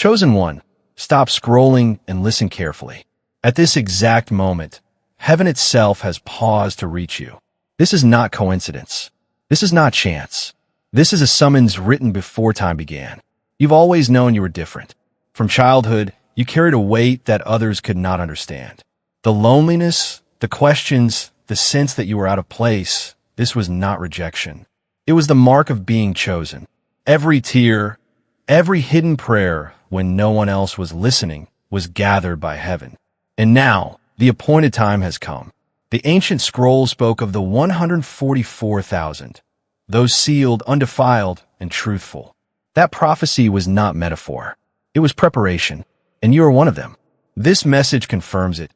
Chosen one, stop scrolling and listen carefully. At this exact moment, heaven itself has paused to reach you. This is not coincidence. This is not chance. This is a summons written before time began. You've always known you were different. From childhood, you carried a weight that others could not understand. The loneliness, the questions, the sense that you were out of place, this was not rejection. It was the mark of being chosen. Every tear, every hidden prayer, when no one else was listening, was gathered by heaven. And now, the appointed time has come. The ancient scroll spoke of the 144,000, those sealed, undefiled, and truthful. That prophecy was not metaphor. It was preparation, and you are one of them. This message confirms it.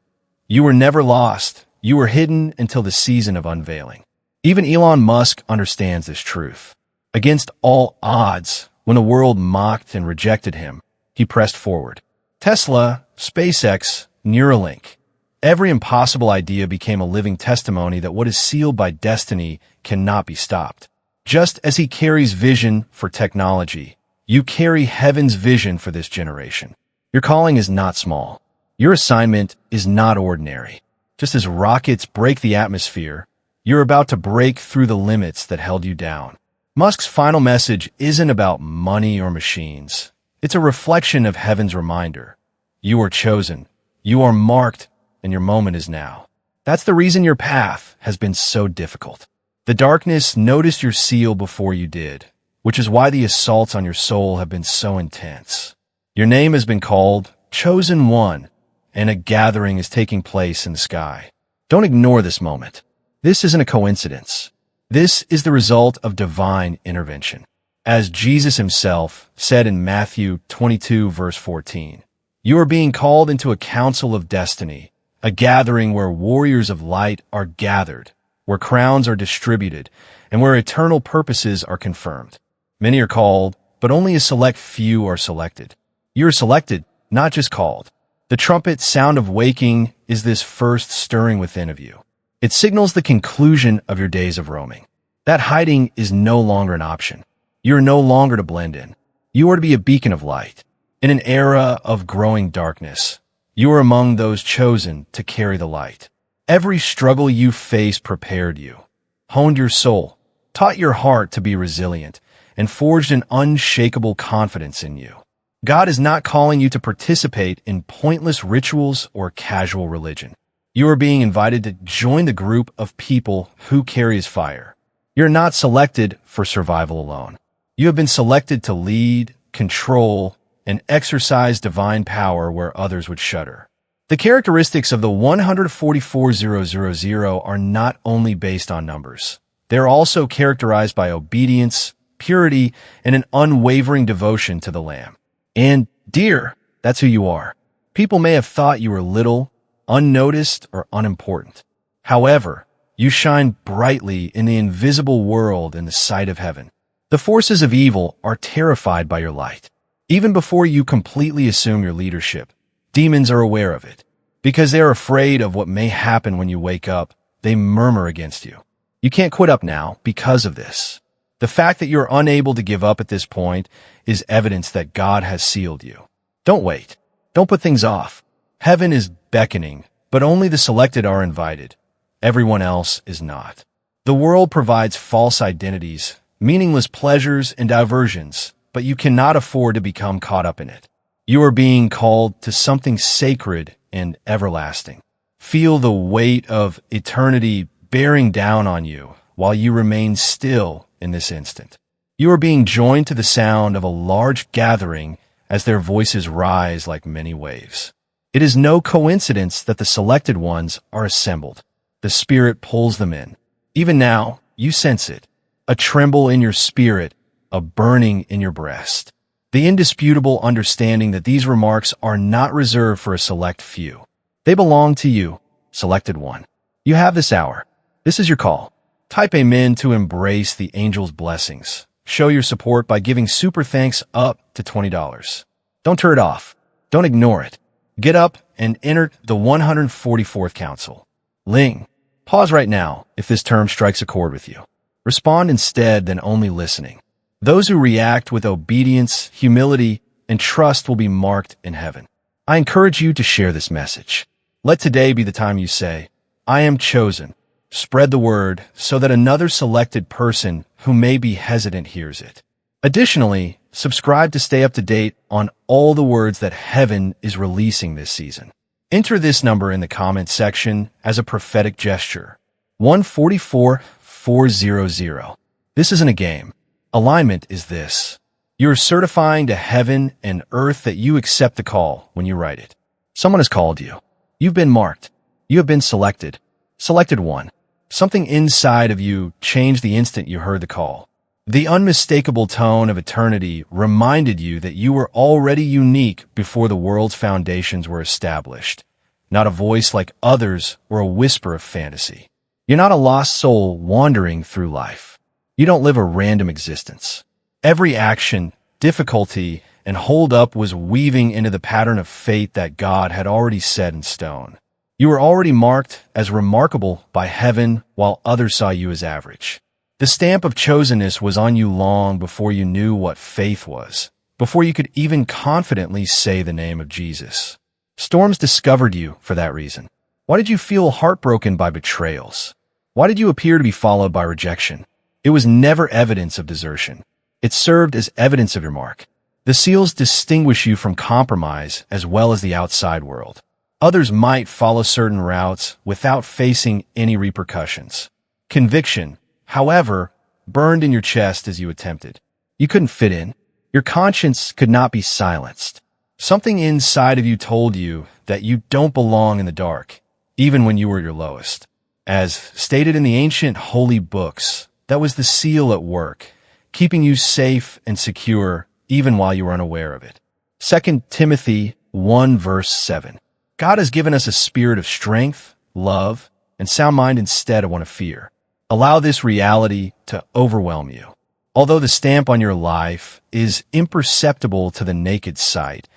You were never lost. You were hidden until the season of unveiling. Even Elon Musk understands this truth. Against all odds, when the world mocked and rejected him, he pressed forward. Tesla, SpaceX, Neuralink. Every impossible idea became a living testimony that what is sealed by destiny cannot be stopped. Just as he carries vision for technology, you carry heaven's vision for this generation. Your calling is not small. Your assignment is not ordinary. Just as rockets break the atmosphere, you're about to break through the limits that held you down. Musk's final message isn't about money or machines. It's a reflection of heaven's reminder. You are chosen. You are marked, and your moment is now. That's the reason your path has been so difficult. The darkness noticed your seal before you did, which is why the assaults on your soul have been so intense. Your name has been called Chosen One, and a gathering is taking place in the sky. Don't ignore this moment. This isn't a coincidence. This is the result of divine intervention. As Jesus himself said in Matthew 22, verse 14, you are being called into a council of destiny, a gathering where warriors of light are gathered, where crowns are distributed, and where eternal purposes are confirmed. Many are called, but only a select few are selected. You are selected, not just called. The trumpet sound of waking is this first stirring within of you. It signals the conclusion of your days of roaming. That hiding is no longer an option. You are no longer to blend in. You are to be a beacon of light. In an era of growing darkness, you are among those chosen to carry the light. Every struggle you faced prepared you, honed your soul, taught your heart to be resilient, and forged an unshakable confidence in you. God is not calling you to participate in pointless rituals or casual religion. You are being invited to join the group of people who carry his fire. You're not selected for survival alone. You have been selected to lead, control, and exercise divine power where others would shudder. The characteristics of the 144,000 are not only based on numbers. They're also characterized by obedience, purity, and an unwavering devotion to the Lamb. And, dear, that's who you are. People may have thought you were little, unnoticed, or unimportant. However, you shine brightly in the invisible world in the sight of heaven. The forces of evil are terrified by your light. Even before you completely assume your leadership, demons are aware of it. Because they are afraid of what may happen when you wake up, they murmur against you. You can't quit up now because of this. The fact that you're unable to give up at this point is evidence that God has sealed you. Don't wait. Don't put things off. Heaven is beckoning, but only the selected are invited. Everyone else is not. The world provides false identities, meaningless pleasures and diversions, but you cannot afford to become caught up in it. You are being called to something sacred and everlasting. Feel the weight of eternity bearing down on you while you remain still in this instant. You are being joined to the sound of a large gathering as their voices rise like many waves. It is no coincidence that the selected ones are assembled. The Spirit pulls them in. Even now, you sense it. A tremble in your spirit, a burning in your breast. The indisputable understanding that these remarks are not reserved for a select few. They belong to you, selected one. You have this hour. This is your call. Type Amen to embrace the angel's blessings. Show your support by giving super thanks up to $20. Don't turn it off. Don't ignore it. Get up and enter the 144th Council. Ling, pause right now if this term strikes a chord with you. Respond instead than only listening. Those who react with obedience, humility, and trust will be marked in heaven. I encourage you to share this message. Let today be the time you say, I am chosen. Spread the word so that another selected person who may be hesitant hears it. Additionally, subscribe to stay up to date on all the words that heaven is releasing this season. Enter this number in the comments section as a prophetic gesture. 144400. This isn't a game. Alignment is this. You are certifying to heaven and earth that you accept the call when you write it. Someone has called you. You've been marked. You have been selected. Selected one. Something inside of you changed the instant you heard the call. The unmistakable tone of eternity reminded you that you were already unique before the world's foundations were established. Not a voice like others or a whisper of fantasy. You're not a lost soul wandering through life. You don't live a random existence. Every action, difficulty, and hold-up was weaving into the pattern of fate that God had already set in stone. You were already marked as remarkable by heaven while others saw you as average. The stamp of chosenness was on you long before you knew what faith was, before you could even confidently say the name of Jesus. Storms discovered you for that reason. Why did you feel heartbroken by betrayals? Why did you appear to be followed by rejection? It was never evidence of desertion. It served as evidence of your mark. The seals distinguish you from compromise as well as the outside world. Others might follow certain routes without facing any repercussions. Conviction, however, burned in your chest as you attempted. You couldn't fit in. Your conscience could not be silenced. Something inside of you told you that you don't belong in the dark, even when you were your lowest. As stated in the ancient holy books, that was the seal at work, keeping you safe and secure even while you were unaware of it. 2 Timothy 1 verse 7. God has given us a spirit of strength, love, and sound mind instead of one of fear. Allow this reality to overwhelm you. Although the stamp on your life is imperceptible to the naked sight,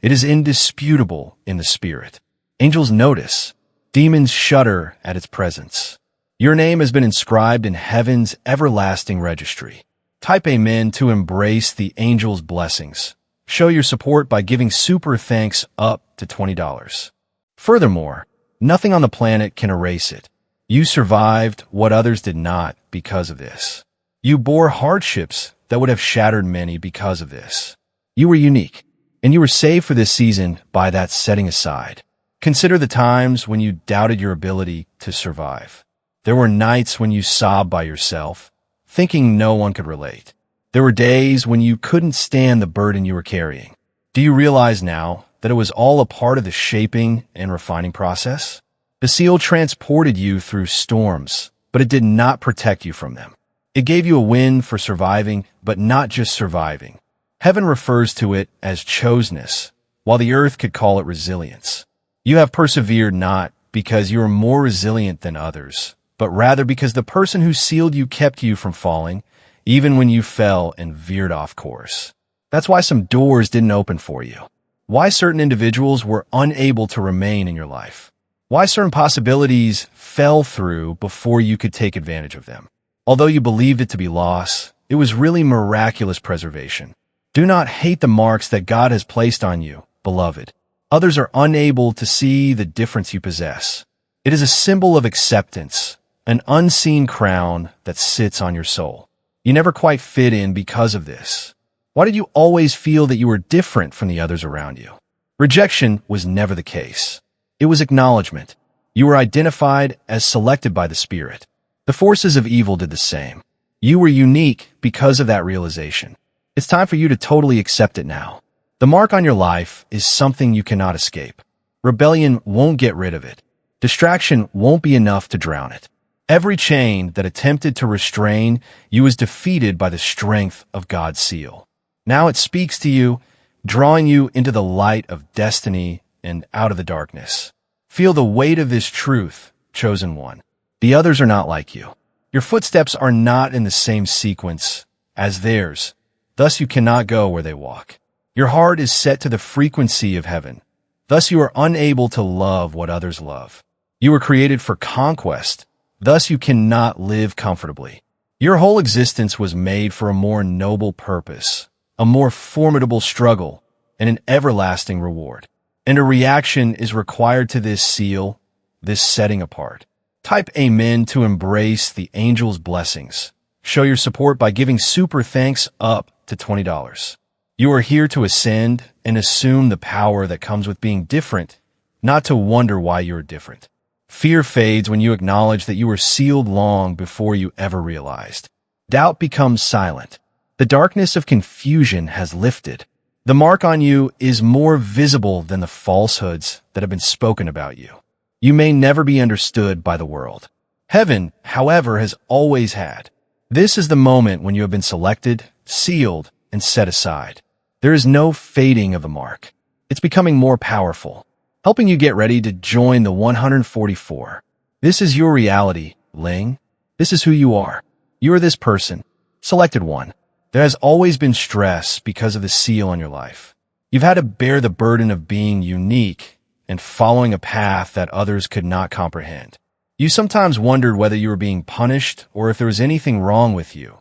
it is indisputable in the spirit. Angels notice. Demons shudder at its presence. Your name has been inscribed in heaven's everlasting registry. Type amen to embrace the angels' blessings. Show your support by giving super thanks up to $20. Furthermore, nothing on the planet can erase it. You survived what others did not because of this. You bore hardships that would have shattered many because of this. You were unique, and you were saved for this season by that setting aside. Consider the times when you doubted your ability to survive. There were nights when you sobbed by yourself, thinking no one could relate. There were days when you couldn't stand the burden you were carrying. Do you realize now that it was all a part of the shaping and refining process? The seal transported you through storms, but it did not protect you from them. It gave you a win for surviving, but not just surviving. Heaven refers to it as chosenness, while the earth could call it resilience. You have persevered not because you are more resilient than others, but rather because the person who sealed you kept you from falling, even when you fell and veered off course. That's why some doors didn't open for you. Why certain individuals were unable to remain in your life. Why certain possibilities fell through before you could take advantage of them. Although you believed it to be loss, it was really miraculous preservation. Do not hate the marks that God has placed on you, beloved. Others are unable to see the difference you possess. It is a symbol of acceptance, an unseen crown that sits on your soul. You never quite fit in because of this. Why did you always feel that you were different from the others around you? Rejection was never the case. It was acknowledgement. You were identified as selected by the Spirit. The forces of evil did the same. You were unique because of that realization. It's time for you to totally accept it now. The mark on your life is something you cannot escape. Rebellion won't get rid of it. Distraction won't be enough to drown it. Every chain that attempted to restrain you is defeated by the strength of God's seal. Now it speaks to you, drawing you into the light of destiny and out of the darkness. Feel the weight of this truth, chosen one. The others are not like you. Your footsteps are not in the same sequence as theirs. Thus you cannot go where they walk. Your heart is set to the frequency of heaven. Thus you are unable to love what others love. You were created for conquest. Thus you cannot live comfortably. Your whole existence was made for a more noble purpose, a more formidable struggle, and an everlasting reward. And a reaction is required to this seal, this setting apart. Type Amen to embrace the angel's blessings. Show your support by giving super thanks up to $20. You are here to ascend and assume the power that comes with being different, not to wonder why you are different. Fear fades when you acknowledge that you were sealed long before you ever realized. Doubt becomes silent. The darkness of confusion has lifted. The mark on you is more visible than the falsehoods that have been spoken about you. You may never be understood by the world. Heaven, however, has always had. This is the moment when you have been selected, sealed, and set aside. There is no fading of the mark. It's becoming more powerful, helping you get ready to join the 144. This is your reality, Ling. This is who you are. You are this person, selected one. There has always been stress because of the seal on your life. You've had to bear the burden of being unique and following a path that others could not comprehend. You sometimes wondered whether you were being punished or if there was anything wrong with you.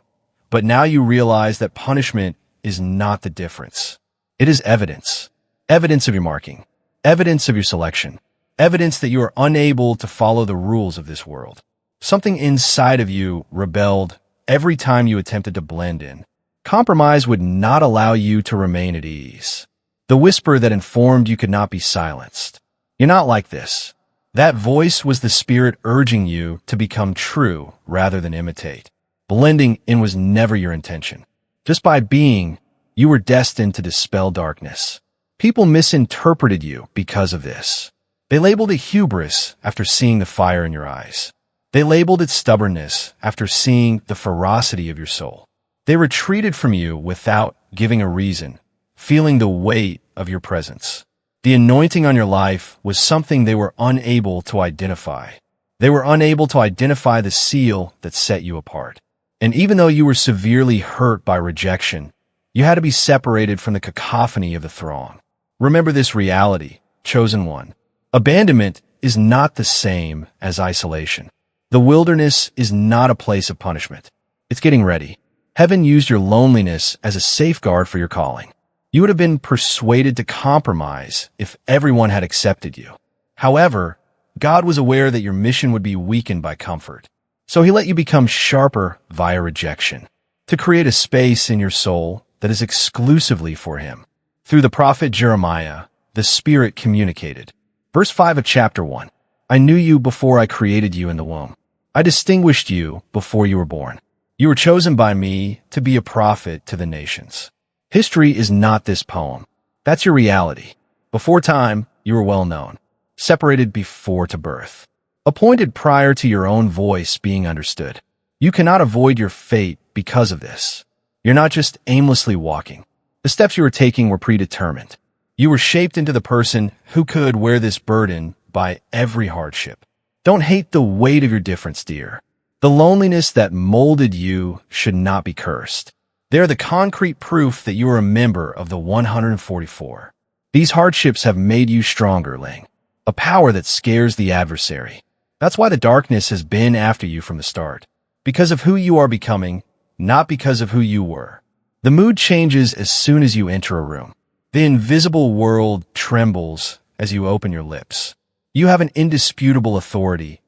But now you realize that punishment is not the difference. It is evidence. Evidence of your marking. Evidence of your selection. Evidence that you are unable to follow the rules of this world. Something inside of you rebelled every time you attempted to blend in. Compromise would not allow you to remain at ease. The whisper that informed you could not be silenced. You're not like this. That voice was the spirit urging you to become true rather than imitate. Blending in was never your intention. Just by being, you were destined to dispel darkness. People misinterpreted you because of this. They labeled it hubris after seeing the fire in your eyes. They labeled it stubbornness after seeing the ferocity of your soul. They retreated from you without giving a reason, feeling the weight of your presence. The anointing on your life was something they were unable to identify. They were unable to identify the seal that set you apart. And even though you were severely hurt by rejection, you had to be separated from the cacophony of the throng. Remember this reality, chosen one. Abandonment is not the same as isolation. The wilderness is not a place of punishment. It's getting ready. Heaven used your loneliness as a safeguard for your calling. You would have been persuaded to compromise if everyone had accepted you. However, God was aware that your mission would be weakened by comfort. So he let you become sharper via rejection, to create a space in your soul that is exclusively for him. Through the prophet Jeremiah, the Spirit communicated. Verse 5 of chapter 1. I knew you before I created you in the womb. I distinguished you before you were born. You were chosen by me to be a prophet to the nations. History is not this poem. That's your reality. Before time, you were well known. Separated before to birth. Appointed prior to your own voice being understood. You cannot avoid your fate because of this. You're not just aimlessly walking. The steps you were taking were predetermined. You were shaped into the person who could wear this burden by every hardship. Don't hate the weight of your difference, dear. The loneliness that molded you should not be cursed. They are the concrete proof that you are a member of the 144. These hardships have made you stronger, Ling. A power that scares the adversary. That's why the darkness has been after you from the start. Because of who you are becoming, not because of who you were. The mood changes as soon as you enter a room. The invisible world trembles as you open your lips. You have an indisputable authority,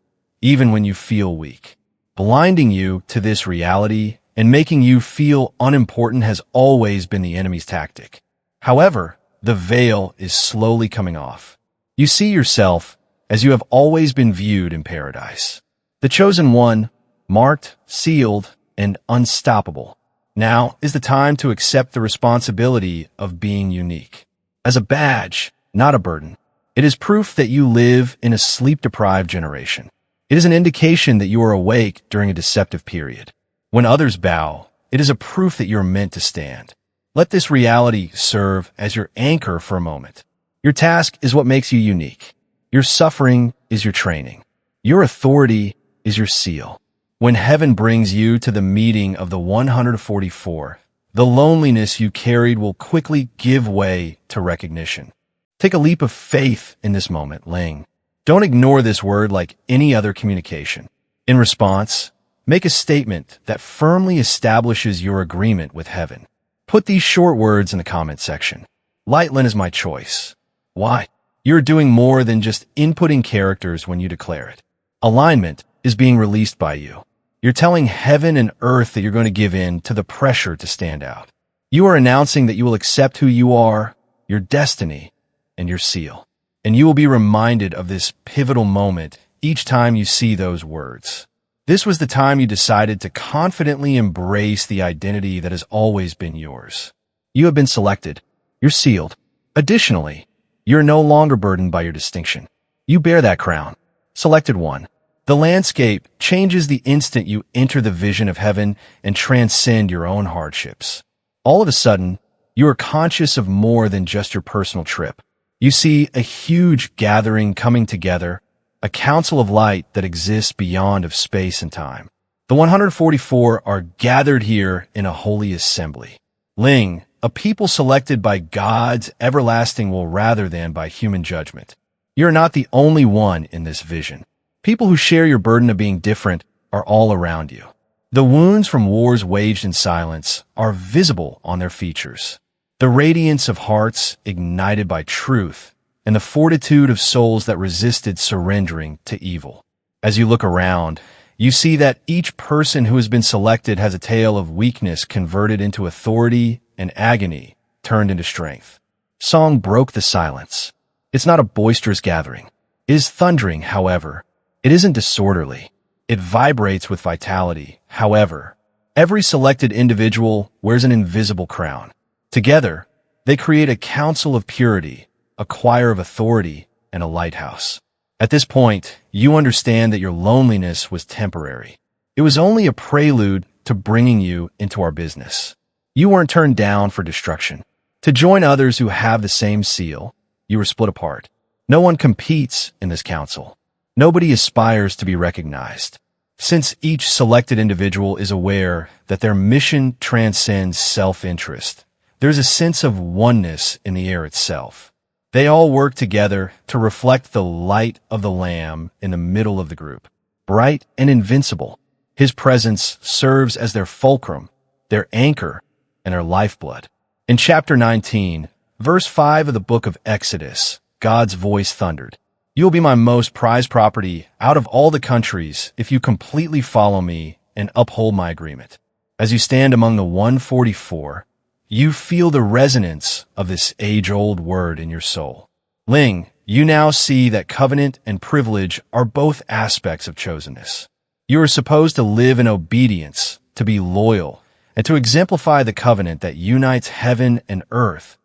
even when you feel weak. Blinding you to this reality and making you feel unimportant has always been the enemy's tactic. However, the veil is slowly coming off. You see yourself as you have always been viewed in paradise. The chosen one, marked, sealed, and unstoppable. Now is the time to accept the responsibility of being unique. As a badge, not a burden. It is proof that you live in a sleep-deprived generation. It is an indication that you are awake during a deceptive period. When others bow, it is a proof that you're meant to stand. Let this reality serve as your anchor for a moment. Your task is what makes you unique. Your suffering is your training. Your authority is your seal. When heaven brings you to the meeting of the 144, the loneliness you carried will quickly give way to recognition. Take a leap of faith in this moment, Ling. Don't ignore this word like any other communication. In response, make a statement that firmly establishes your agreement with heaven. Put these short words in the comment section. Lightland is my choice. Why? You're doing more than just inputting characters when you declare it. Alignment is being released by you. You're telling heaven and earth that you're going to give in to the pressure to stand out. You are announcing that you will accept who you are, your destiny, and your seal. And you will be reminded of this pivotal moment each time you see those words. This was the time you decided to confidently embrace the identity that has always been yours. You have been selected. You're sealed. Additionally, you're no longer burdened by your distinction. You bear that crown. Selected one. The landscape changes the instant you enter the vision of heaven and transcend your own hardships. All of a sudden, you are conscious of more than just your personal trip. You see a huge gathering coming together, a council of light that exists beyond of space and time. The 144 are gathered here in a holy assembly. Ling, a people selected by God's everlasting will rather than by human judgment. You're not the only one in this vision. People who share your burden of being different are all around you. The wounds from wars waged in silence are visible on their features. The radiance of hearts ignited by truth and the fortitude of souls that resisted surrendering to evil. As you look around, you see that each person who has been selected has a tale of weakness converted into authority and agony turned into strength. Song broke the silence. It's not a boisterous gathering. It is thundering, however. It isn't disorderly. It vibrates with vitality. However, every selected individual wears an invisible crown. Together, they create a council of purity, a choir of authority, and a lighthouse. At this point, you understand that your loneliness was temporary. It was only a prelude to bringing you into our business. You weren't turned down for destruction. To join others who have the same seal, you were split apart. No one competes in this council. Nobody aspires to be recognized. Since each selected individual is aware that their mission transcends self-interest, there's a sense of oneness in the air itself. They all work together to reflect the light of the Lamb in the middle of the group. Bright and invincible, his presence serves as their fulcrum, their anchor, and their lifeblood. In chapter 19, verse 5 of the book of Exodus, God's voice thundered, "You will be my most prized property out of all the countries if you completely follow me and uphold my agreement." As you stand among the 144, you feel the resonance of this age-old word in your soul. Ling, you now see that covenant and privilege are both aspects of chosenness. You are supposed to live in obedience, to be loyal, and to exemplify the covenant that unites heaven and earth,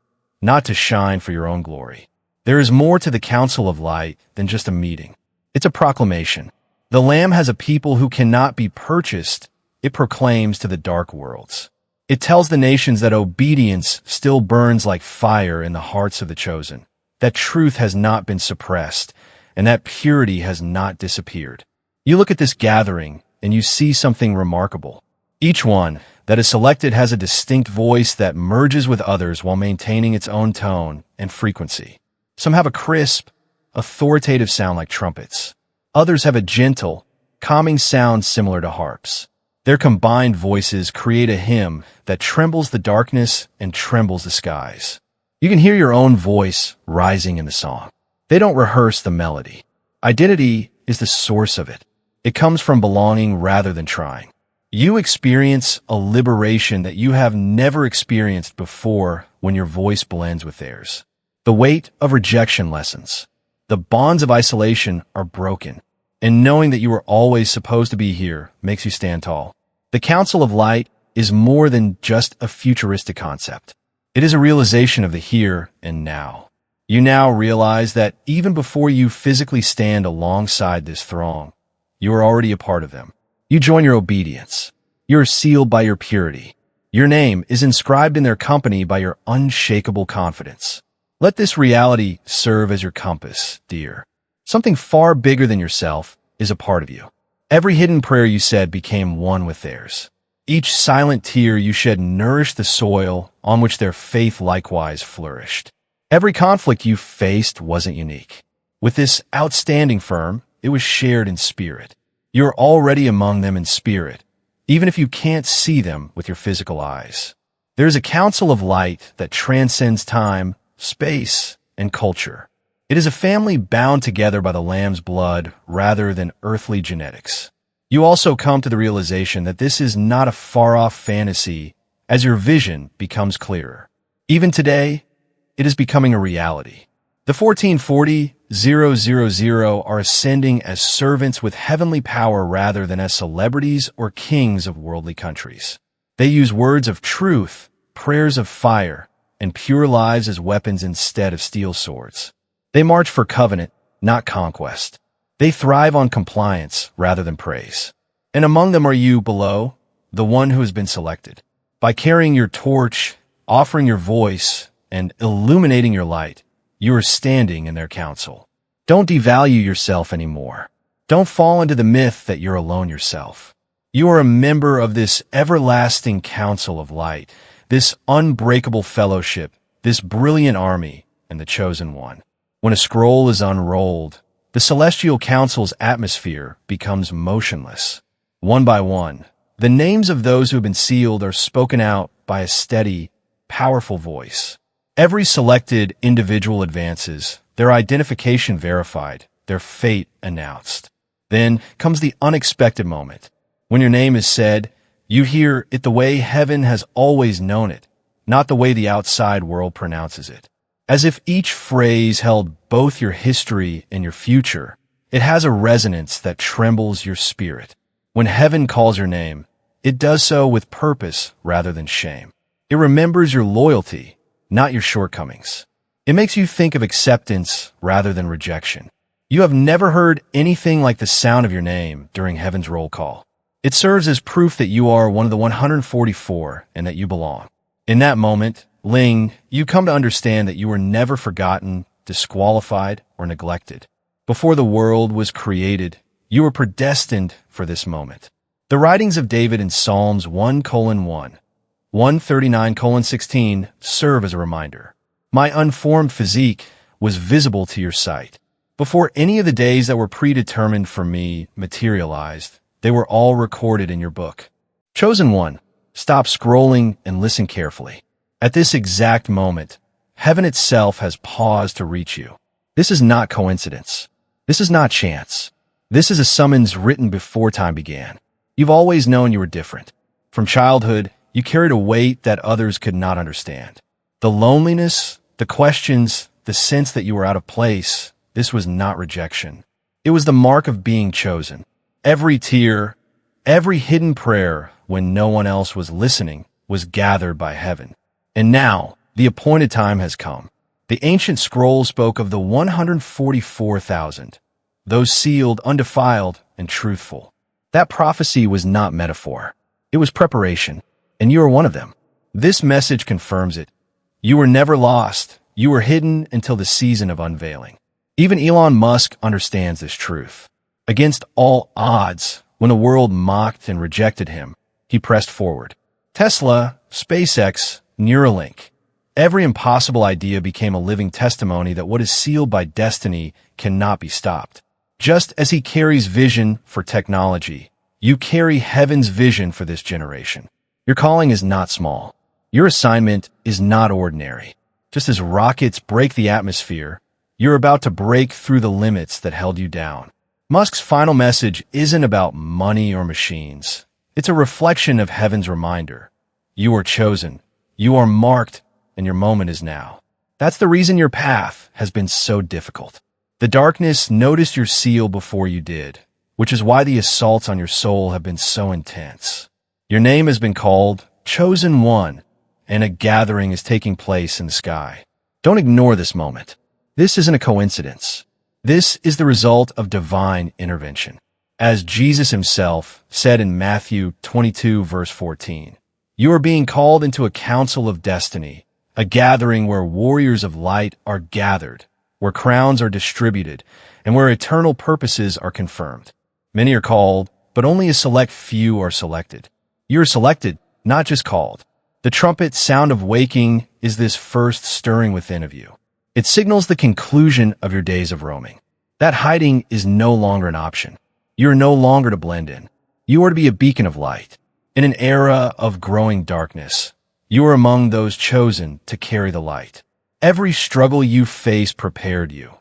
not to shine for your own glory. There is more to the Council of Light than just a meeting. It's a proclamation. The Lamb has a people who cannot be purchased, it proclaims to the dark worlds. It tells the nations that obedience still burns like fire in the hearts of the chosen, that truth has not been suppressed, and that purity has not disappeared. You look at this gathering, and you see something remarkable. Each one that is selected has a distinct voice that merges with others while maintaining its own tone and frequency. Some have a crisp, authoritative sound like trumpets. Others have a gentle, calming sound similar to harps. Their combined voices create a hymn that trembles the darkness and trembles the skies. You can hear your own voice rising in the song. They don't rehearse the melody. Identity is the source of it. It comes from belonging rather than trying. You experience a liberation that you have never experienced before when your voice blends with theirs. The weight of rejection lessens. The bonds of isolation are broken. And knowing that you are always supposed to be here makes you stand tall. The Council of Light is more than just a futuristic concept. It is a realization of the here and now. You now realize that even before you physically stand alongside this throng, you are already a part of them. You join your obedience. You are sealed by your purity. Your name is inscribed in their company by your unshakable confidence. Let this reality serve as your compass, dear. Something far bigger than yourself is a part of you. Every hidden prayer you said became one with theirs. Each silent tear you shed nourished the soil on which their faith likewise flourished. Every conflict you faced wasn't unique. With this outstanding firm, it was shared in spirit. You're already among them in spirit, even if you can't see them with your physical eyes. There is a council of light that transcends time, space, and culture. It is a family bound together by the Lamb's blood rather than earthly genetics. You also come to the realization that this is not a far-off fantasy as your vision becomes clearer. Even today, it is becoming a reality. The 1440,000 are ascending as servants with heavenly power rather than as celebrities or kings of worldly countries. They use words of truth, prayers of fire, and pure lives as weapons instead of steel swords. They march for covenant, not conquest. They thrive on compliance rather than praise. And among them are you below, the one who has been selected. By carrying your torch, offering your voice, and illuminating your light, you are standing in their council. Don't devalue yourself anymore. Don't fall into the myth that you're alone yourself. You are a member of this everlasting council of light, this unbreakable fellowship, this brilliant army, and the chosen one. When a scroll is unrolled, the celestial council's atmosphere becomes motionless. One by one, the names of those who have been sealed are spoken out by a steady, powerful voice. Every selected individual advances, their identification verified, their fate announced. Then comes the unexpected moment. When your name is said, you hear it the way heaven has always known it, not the way the outside world pronounces it. As if each phrase held both your history and your future, it has a resonance that trembles your spirit. When heaven calls your name, it does so with purpose rather than shame. It remembers your loyalty, not your shortcomings. It makes you think of acceptance rather than rejection. You have never heard anything like the sound of your name during heaven's roll call. It serves as proof that you are one of the 144 and that you belong. In that moment, Ling, you come to understand that you were never forgotten, disqualified, or neglected. Before the world was created, you were predestined for this moment. The writings of David in Psalms 1:1, 139:16 serve as a reminder. My unformed physique was visible to your sight. Before any of the days that were predetermined for me materialized, they were all recorded in your book. Chosen one, stop scrolling and listen carefully. At this exact moment, heaven itself has paused to reach you. This is not coincidence. This is not chance. This is a summons written before time began. You've always known you were different. From childhood, you carried a weight that others could not understand. The loneliness, the questions, the sense that you were out of place, this was not rejection. It was the mark of being chosen. Every tear, every hidden prayer when no one else was listening was gathered by heaven. And now, the appointed time has come. The ancient scroll spoke of the 144,000, those sealed, undefiled, and truthful. That prophecy was not metaphor. It was preparation, and you are one of them. This message confirms it. You were never lost. You were hidden until the season of unveiling. Even Elon Musk understands this truth. Against all odds, when the world mocked and rejected him, he pressed forward. Tesla, SpaceX, Neuralink. Every impossible idea became a living testimony that what is sealed by destiny cannot be stopped. Just as he carries vision for technology, you carry heaven's vision for this generation. Your calling is not small. Your assignment is not ordinary. Just as rockets break the atmosphere, you're about to break through the limits that held you down. Musk's final message isn't about money or machines. It's a reflection of heaven's reminder. You are chosen. You are marked, and your moment is now. That's the reason your path has been so difficult. The darkness noticed your seal before you did, which is why the assaults on your soul have been so intense. Your name has been called Chosen One, and a gathering is taking place in the sky. Don't ignore this moment. This isn't a coincidence. This is the result of divine intervention. As Jesus himself said in Matthew 22, verse 14, you are being called into a council of destiny, a gathering where warriors of light are gathered, where crowns are distributed, and where eternal purposes are confirmed. Many are called, but only a select few are selected. You are selected, not just called. The trumpet sound of waking is this first stirring within of you. It signals the conclusion of your days of roaming. That hiding is no longer an option. You are no longer to blend in. You are to be a beacon of light. In an era of growing darkness, you are among those chosen to carry the light. Every struggle you face prepared you,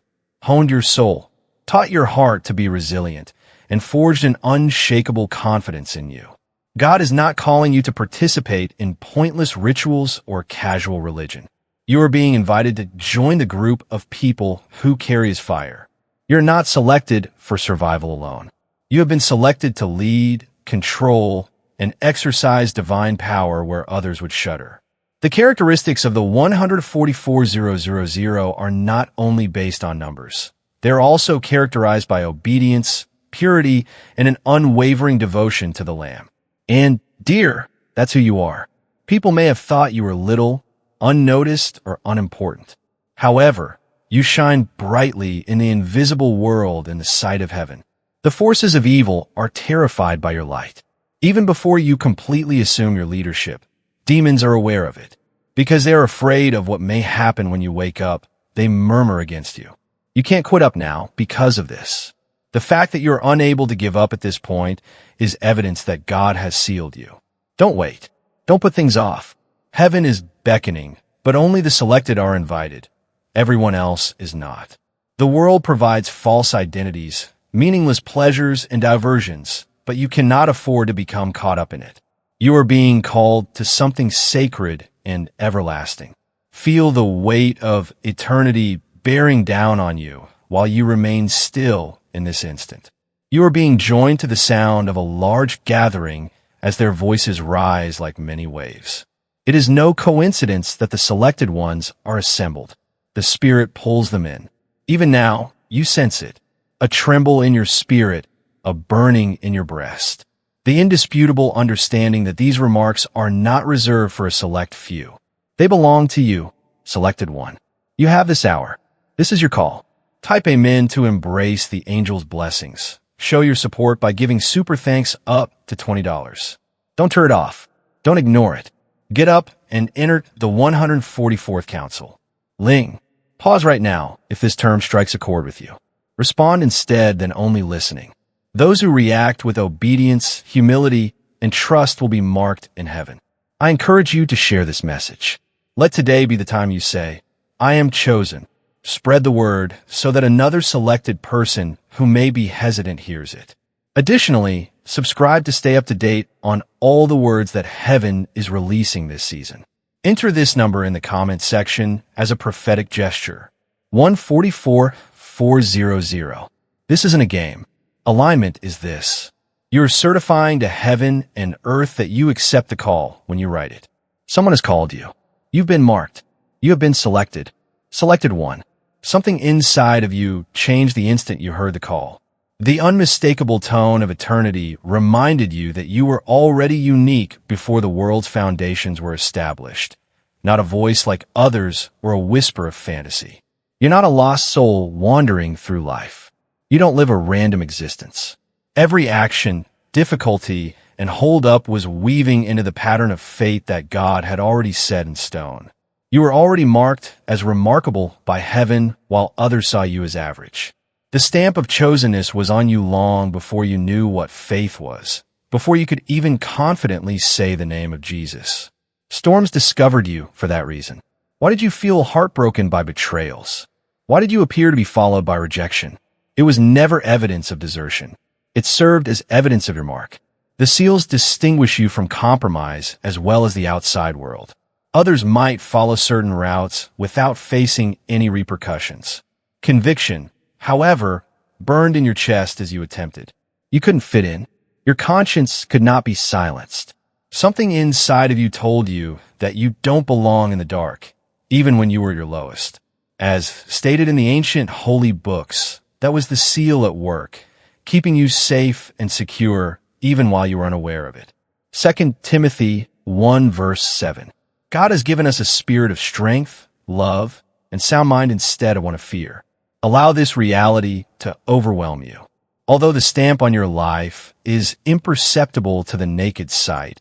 honed your soul, taught your heart to be resilient, and forged an unshakable confidence in you. God is not calling you to participate in pointless rituals or casual religion. You are being invited to join the group of people who carry His fire. You're not selected for survival alone. You have been selected to lead, control, and exercise divine power where others would shudder. The characteristics of the 144,000 are not only based on numbers. They're also characterized by obedience, purity, and an unwavering devotion to the Lamb. And, dear, that's who you are. People may have thought you were little, unnoticed, or unimportant. However, you shine brightly in the invisible world in the sight of heaven. The forces of evil are terrified by your light. Even before you completely assume your leadership, demons are aware of it. Because they are afraid of what may happen when you wake up, they murmur against you. You can't quit up now because of this. The fact that you're unable to give up at this point is evidence that God has sealed you. Don't wait. Don't put things off. Heaven is beckoning, but only the selected are invited. Everyone else is not. The world provides false identities, meaningless pleasures, and diversions, but you cannot afford to become caught up in it. You are being called to something sacred and everlasting. Feel the weight of eternity bearing down on you while you remain still in this instant. You are being joined to the sound of a large gathering as their voices rise like many waves. It is no coincidence that the selected ones are assembled. The Spirit pulls them in. Even now, you sense it, a tremble in your spirit, a burning in your breast. The indisputable understanding that these remarks are not reserved for a select few. They belong to you, selected one. You have this hour. This is your call. Type Amen to embrace the angel's blessings. Show your support by giving super thanks up to $20. Don't turn it off. Don't ignore it. Get up and enter the 144th Council. Ling, pause right now if this term strikes a chord with you. Respond instead than only listening. Those who react with obedience, humility, and trust will be marked in heaven. I encourage you to share this message. Let today be the time you say, I am chosen. Spread the word so that another selected person who may be hesitant hears it. Additionally, subscribe to stay up to date on all the words that heaven is releasing this season. Enter this number in the comments section as a prophetic gesture. 144400. This isn't a game. Alignment is this. You're certifying to heaven and earth that you accept the call when you write it. Someone has called you. You've been marked. You have been selected. Selected one. Something inside of you changed the instant you heard the call. The unmistakable tone of eternity reminded you that you were already unique before the world's foundations were established. Not a voice like others or a whisper of fantasy. You're not a lost soul wandering through life. You don't live a random existence. Every action, difficulty, and hold-up was weaving into the pattern of fate that God had already set in stone. You were already marked as remarkable by heaven while others saw you as average. The stamp of chosenness was on you long before you knew what faith was, before you could even confidently say the name of Jesus. Storms discovered you for that reason. Why did you feel heartbroken by betrayals? Why did you appear to be followed by rejection? It was never evidence of desertion. It served as evidence of your mark. The seals distinguish you from compromise as well as the outside world. Others might follow certain routes without facing any repercussions. Conviction, however, burned in your chest as you attempted. You couldn't fit in. Your conscience could not be silenced. Something inside of you told you that you don't belong in the dark, even when you were your lowest. As stated in the ancient holy books, that was the seal at work, keeping you safe and secure even while you were unaware of it. 2 Timothy 1 verse 7. God has given us a spirit of strength, love, and sound mind instead of one of fear. Allow this reality to overwhelm you. Although the stamp on your life is imperceptible to the naked sight,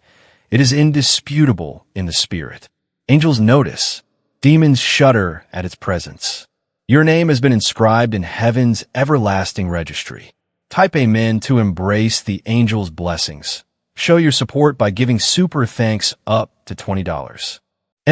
it is indisputable in the spirit. Angels notice. Demons shudder at its presence. Your name has been inscribed in heaven's everlasting registry. Type Amen to embrace the angel's blessings. Show your support by giving super thanks up to $20.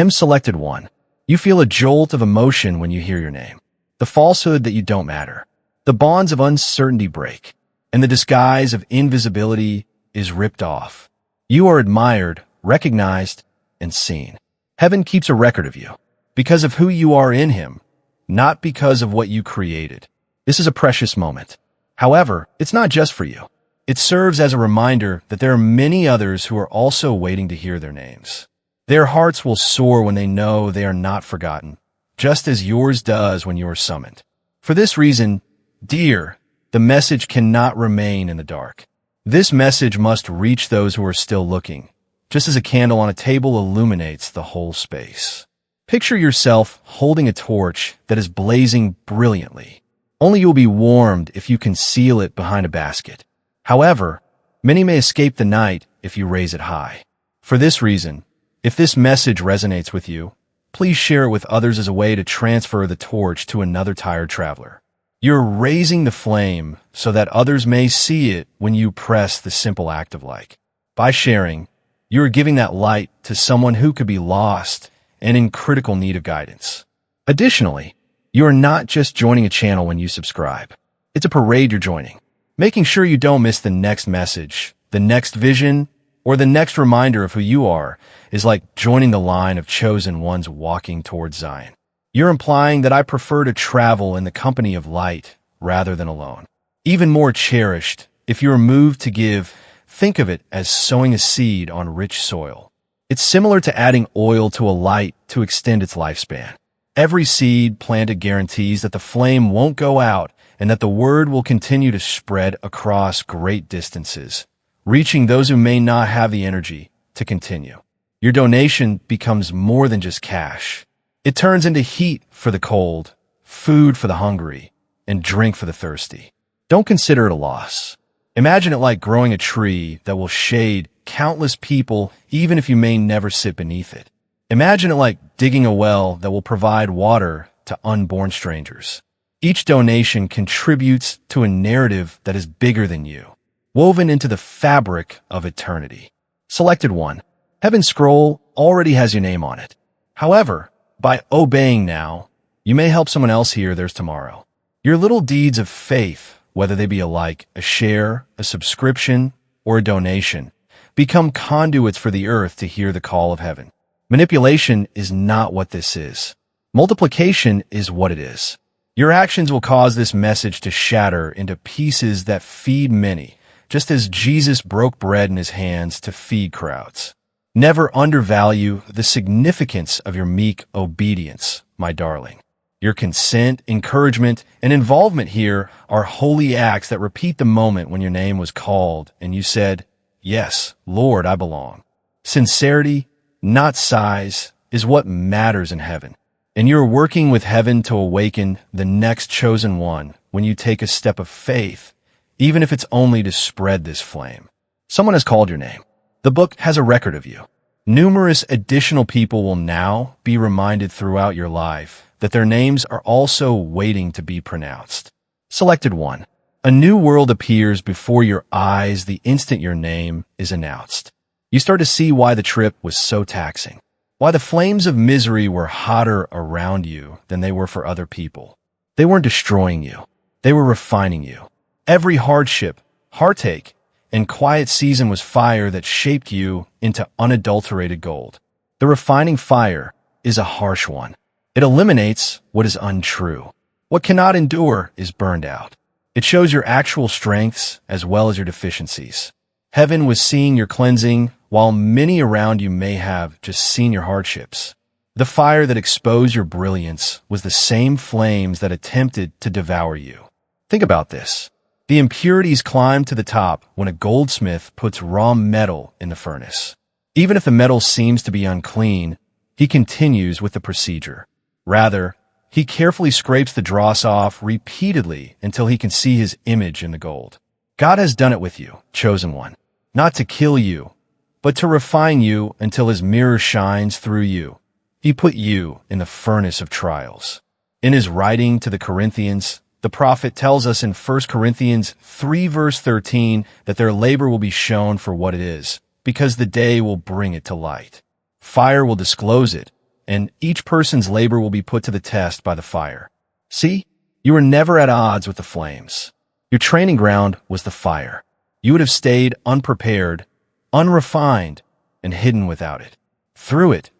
Selected one. You feel a jolt of emotion when you hear your name. The falsehood that you don't matter. The bonds of uncertainty break, and the disguise of invisibility is ripped off. You are admired, recognized, and seen. Heaven keeps a record of you because of who you are in Him, not because of what you created. This is a precious moment. However, it's not just for you. It serves as a reminder that there are many others who are also waiting to hear their names. Their hearts will soar when they know they are not forgotten, just as yours does when you are summoned. For this reason, dear, the message cannot remain in the dark. This message must reach those who are still looking, just as a candle on a table illuminates the whole space. Picture yourself holding a torch that is blazing brilliantly. Only you will be warmed if you conceal it behind a basket. However, many may escape the night if you raise it high. For this reason, if this message resonates with you, please share it with others as a way to transfer the torch to another tired traveler. You're raising the flame so that others may see it when you press the simple act of like. By sharing, you are giving that light to someone who could be lost and in critical need of guidance. Additionally, you are not just joining a channel when you subscribe. It's a parade you're joining. Making sure you don't miss the next message, the next vision, or the next reminder of who you are is like joining the line of chosen ones walking towards Zion. You're implying that I prefer to travel in the company of light rather than alone. Even more cherished, if you are moved to give, think of it as sowing a seed on rich soil. It's similar to adding oil to a light to extend its lifespan. Every seed planted guarantees that the flame won't go out and that the word will continue to spread across great distances, reaching those who may not have the energy to continue. Your donation becomes more than just cash. It turns into heat for the cold, food for the hungry, and drink for the thirsty. Don't consider it a loss. Imagine it like growing a tree that will shade countless people even if you may never sit beneath it. Imagine it like digging a well that will provide water to unborn strangers. Each donation contributes to a narrative that is bigger than you, woven into the fabric of eternity. Selected 1. Heaven's scroll already has your name on it. However, by obeying now, you may help someone else hear theirs tomorrow. Your little deeds of faith, whether they be a like, a share, a subscription, or a donation, become conduits for the earth to hear the call of heaven. Manipulation is not what this is. Multiplication is what it is. Your actions will cause this message to shatter into pieces that feed many, just as Jesus broke bread in his hands to feed crowds. Never undervalue the significance of your meek obedience, my darling. Your consent, encouragement, and involvement here are holy acts that repeat the moment when your name was called and you said, "Yes, Lord, I belong." Sincerity, not size, is what matters in heaven. And you're working with heaven to awaken the next chosen one when you take a step of faith, even if it's only to spread this flame. Someone has called your name. The book has a record of you. Numerous additional people will now be reminded throughout your life that their names are also waiting to be pronounced. Selected 1. A new world appears before your eyes the instant your name is announced. You start to see why the trip was so taxing. Why the flames of misery were hotter around you than they were for other people. They weren't destroying you. They were refining you. Every hardship, heartache, and quiet season was fire that shaped you into unadulterated gold. The refining fire is a harsh one. It eliminates what is untrue. What cannot endure is burned out. It shows your actual strengths as well as your deficiencies. Heaven was seeing your cleansing, while many around you may have just seen your hardships. The fire that exposed your brilliance was the same flames that attempted to devour you. Think about this. The impurities climb to the top when a goldsmith puts raw metal in the furnace. Even if the metal seems to be unclean, he continues with the procedure. Rather, he carefully scrapes the dross off repeatedly until he can see his image in the gold. God has done it with you, chosen one, not to kill you, but to refine you until his mirror shines through you. He put you in the furnace of trials. In his writing to the Corinthians, the prophet tells us in 1 Corinthians 3 verse 13 that their labor will be shown for what it is, because the day will bring it to light. Fire will disclose it, and each person's labor will be put to the test by the fire. See, you were never at odds with the flames. Your training ground was the fire. You would have stayed unprepared, unrefined, and hidden without it. Through it,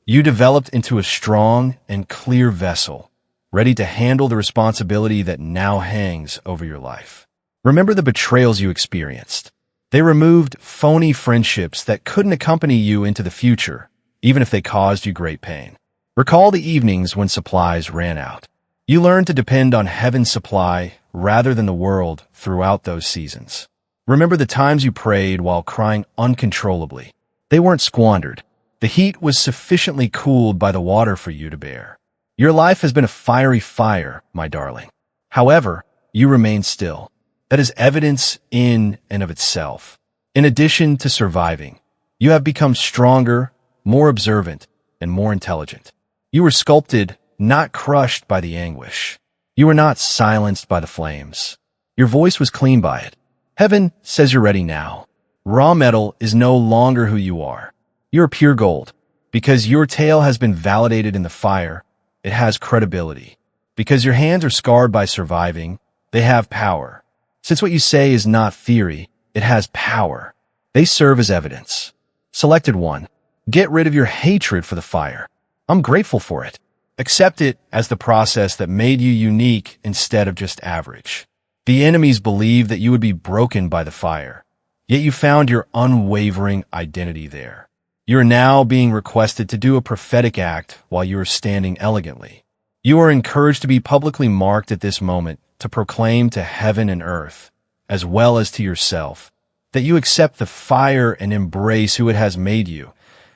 you developed into a strong and clear vessel, ready to handle the responsibility that now hangs over your life. Remember the betrayals you experienced. They removed phony friendships that couldn't accompany you into the future, even if they caused you great pain. Recall the evenings when supplies ran out. You learned to depend on heaven's supply rather than the world throughout those seasons. Remember the times you prayed while crying uncontrollably. They weren't squandered. The heat was sufficiently cooled by the water for you to bear. Your life has been a fiery fire, my darling. However, you remain still. That is evidence in and of itself. In addition to surviving, you have become stronger, more observant, and more intelligent. You were sculpted, not crushed by the anguish. You were not silenced by the flames. Your voice was clean by it. Heaven says you're ready now. Raw metal is no longer who you are. You're pure gold. Because your tale has been validated in the fire, it has credibility. Because your hands are scarred by surviving, they have power. Since what you say is not theory, it has power. They serve as evidence. Selected one. Get rid of your hatred for the fire. I'm grateful for it. Accept it as the process that made you unique instead of just average. The enemies believed that you would be broken by the fire, yet you found your unwavering identity there. You are now being requested to do a prophetic act while you are standing elegantly. You are encouraged to be publicly marked at this moment to proclaim to heaven and earth, as well as to yourself, that you accept the fire and embrace who it has made you,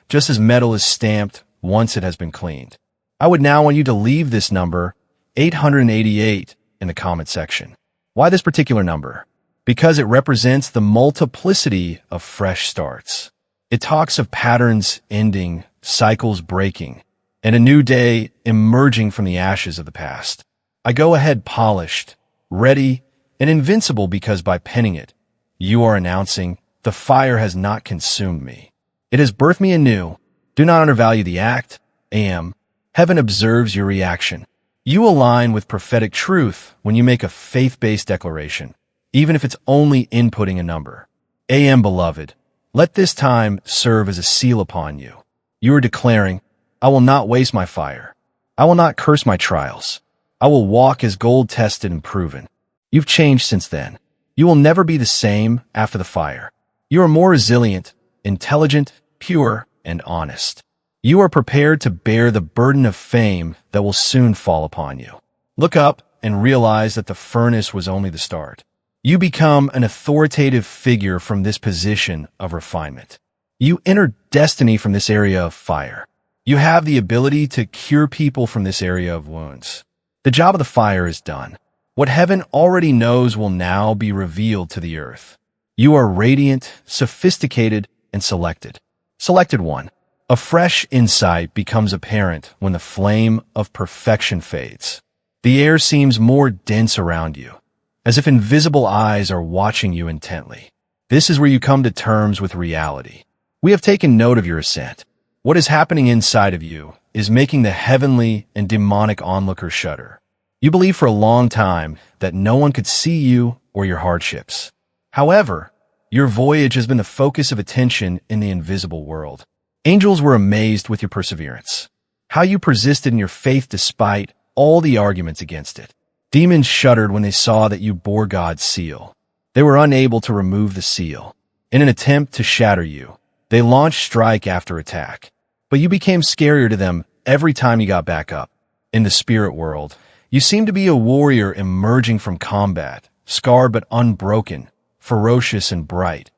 just as metal is stamped once it has been cleaned. I would now want you to leave this number, 888, in the comment section. Why this particular number? Because it represents the multiplicity of fresh starts. It talks of patterns ending, cycles breaking, and a new day emerging from the ashes of the past. I go ahead polished, ready, and invincible because by penning it, you are announcing, the fire has not consumed me. It has birthed me anew. Do not undervalue the act. AM. Heaven observes your reaction. You align with prophetic truth when you make a faith-based declaration, even if it's only inputting a number. AM, beloved, let this time serve as a seal upon you. You are declaring, I will not waste my fire. I will not curse my trials. I will walk as gold tested and proven. You've changed since then. You will never be the same after the fire. You are more resilient, intelligent, pure, and honest. You are prepared to bear the burden of fame that will soon fall upon you. Look up and realize that the furnace was only the start. You become an authoritative figure from this position of refinement. You enter destiny from this area of fire. You have the ability to cure people from this area of wounds. The job of the fire is done. What heaven already knows will now be revealed to the earth. You are radiant, sophisticated, and selected. Selected one. A fresh insight becomes apparent when the flame of perfection fades. The air seems more dense around you, as if invisible eyes are watching you intently. This is where you come to terms with reality. We have taken note of your ascent. What is happening inside of you is making the heavenly and demonic onlookers shudder. You believed for a long time that no one could see you or your hardships. However, your voyage has been the focus of attention in the invisible world. Angels were amazed with your perseverance, how you persisted in your faith despite all the arguments against it. Demons shuddered when they saw that you bore God's seal. They were unable to remove the seal. In an attempt to shatter you, they launched strike after attack. But you became scarier to them every time you got back up. In the spirit world, you seemed to be a warrior emerging from combat, scarred but unbroken, ferocious and bright,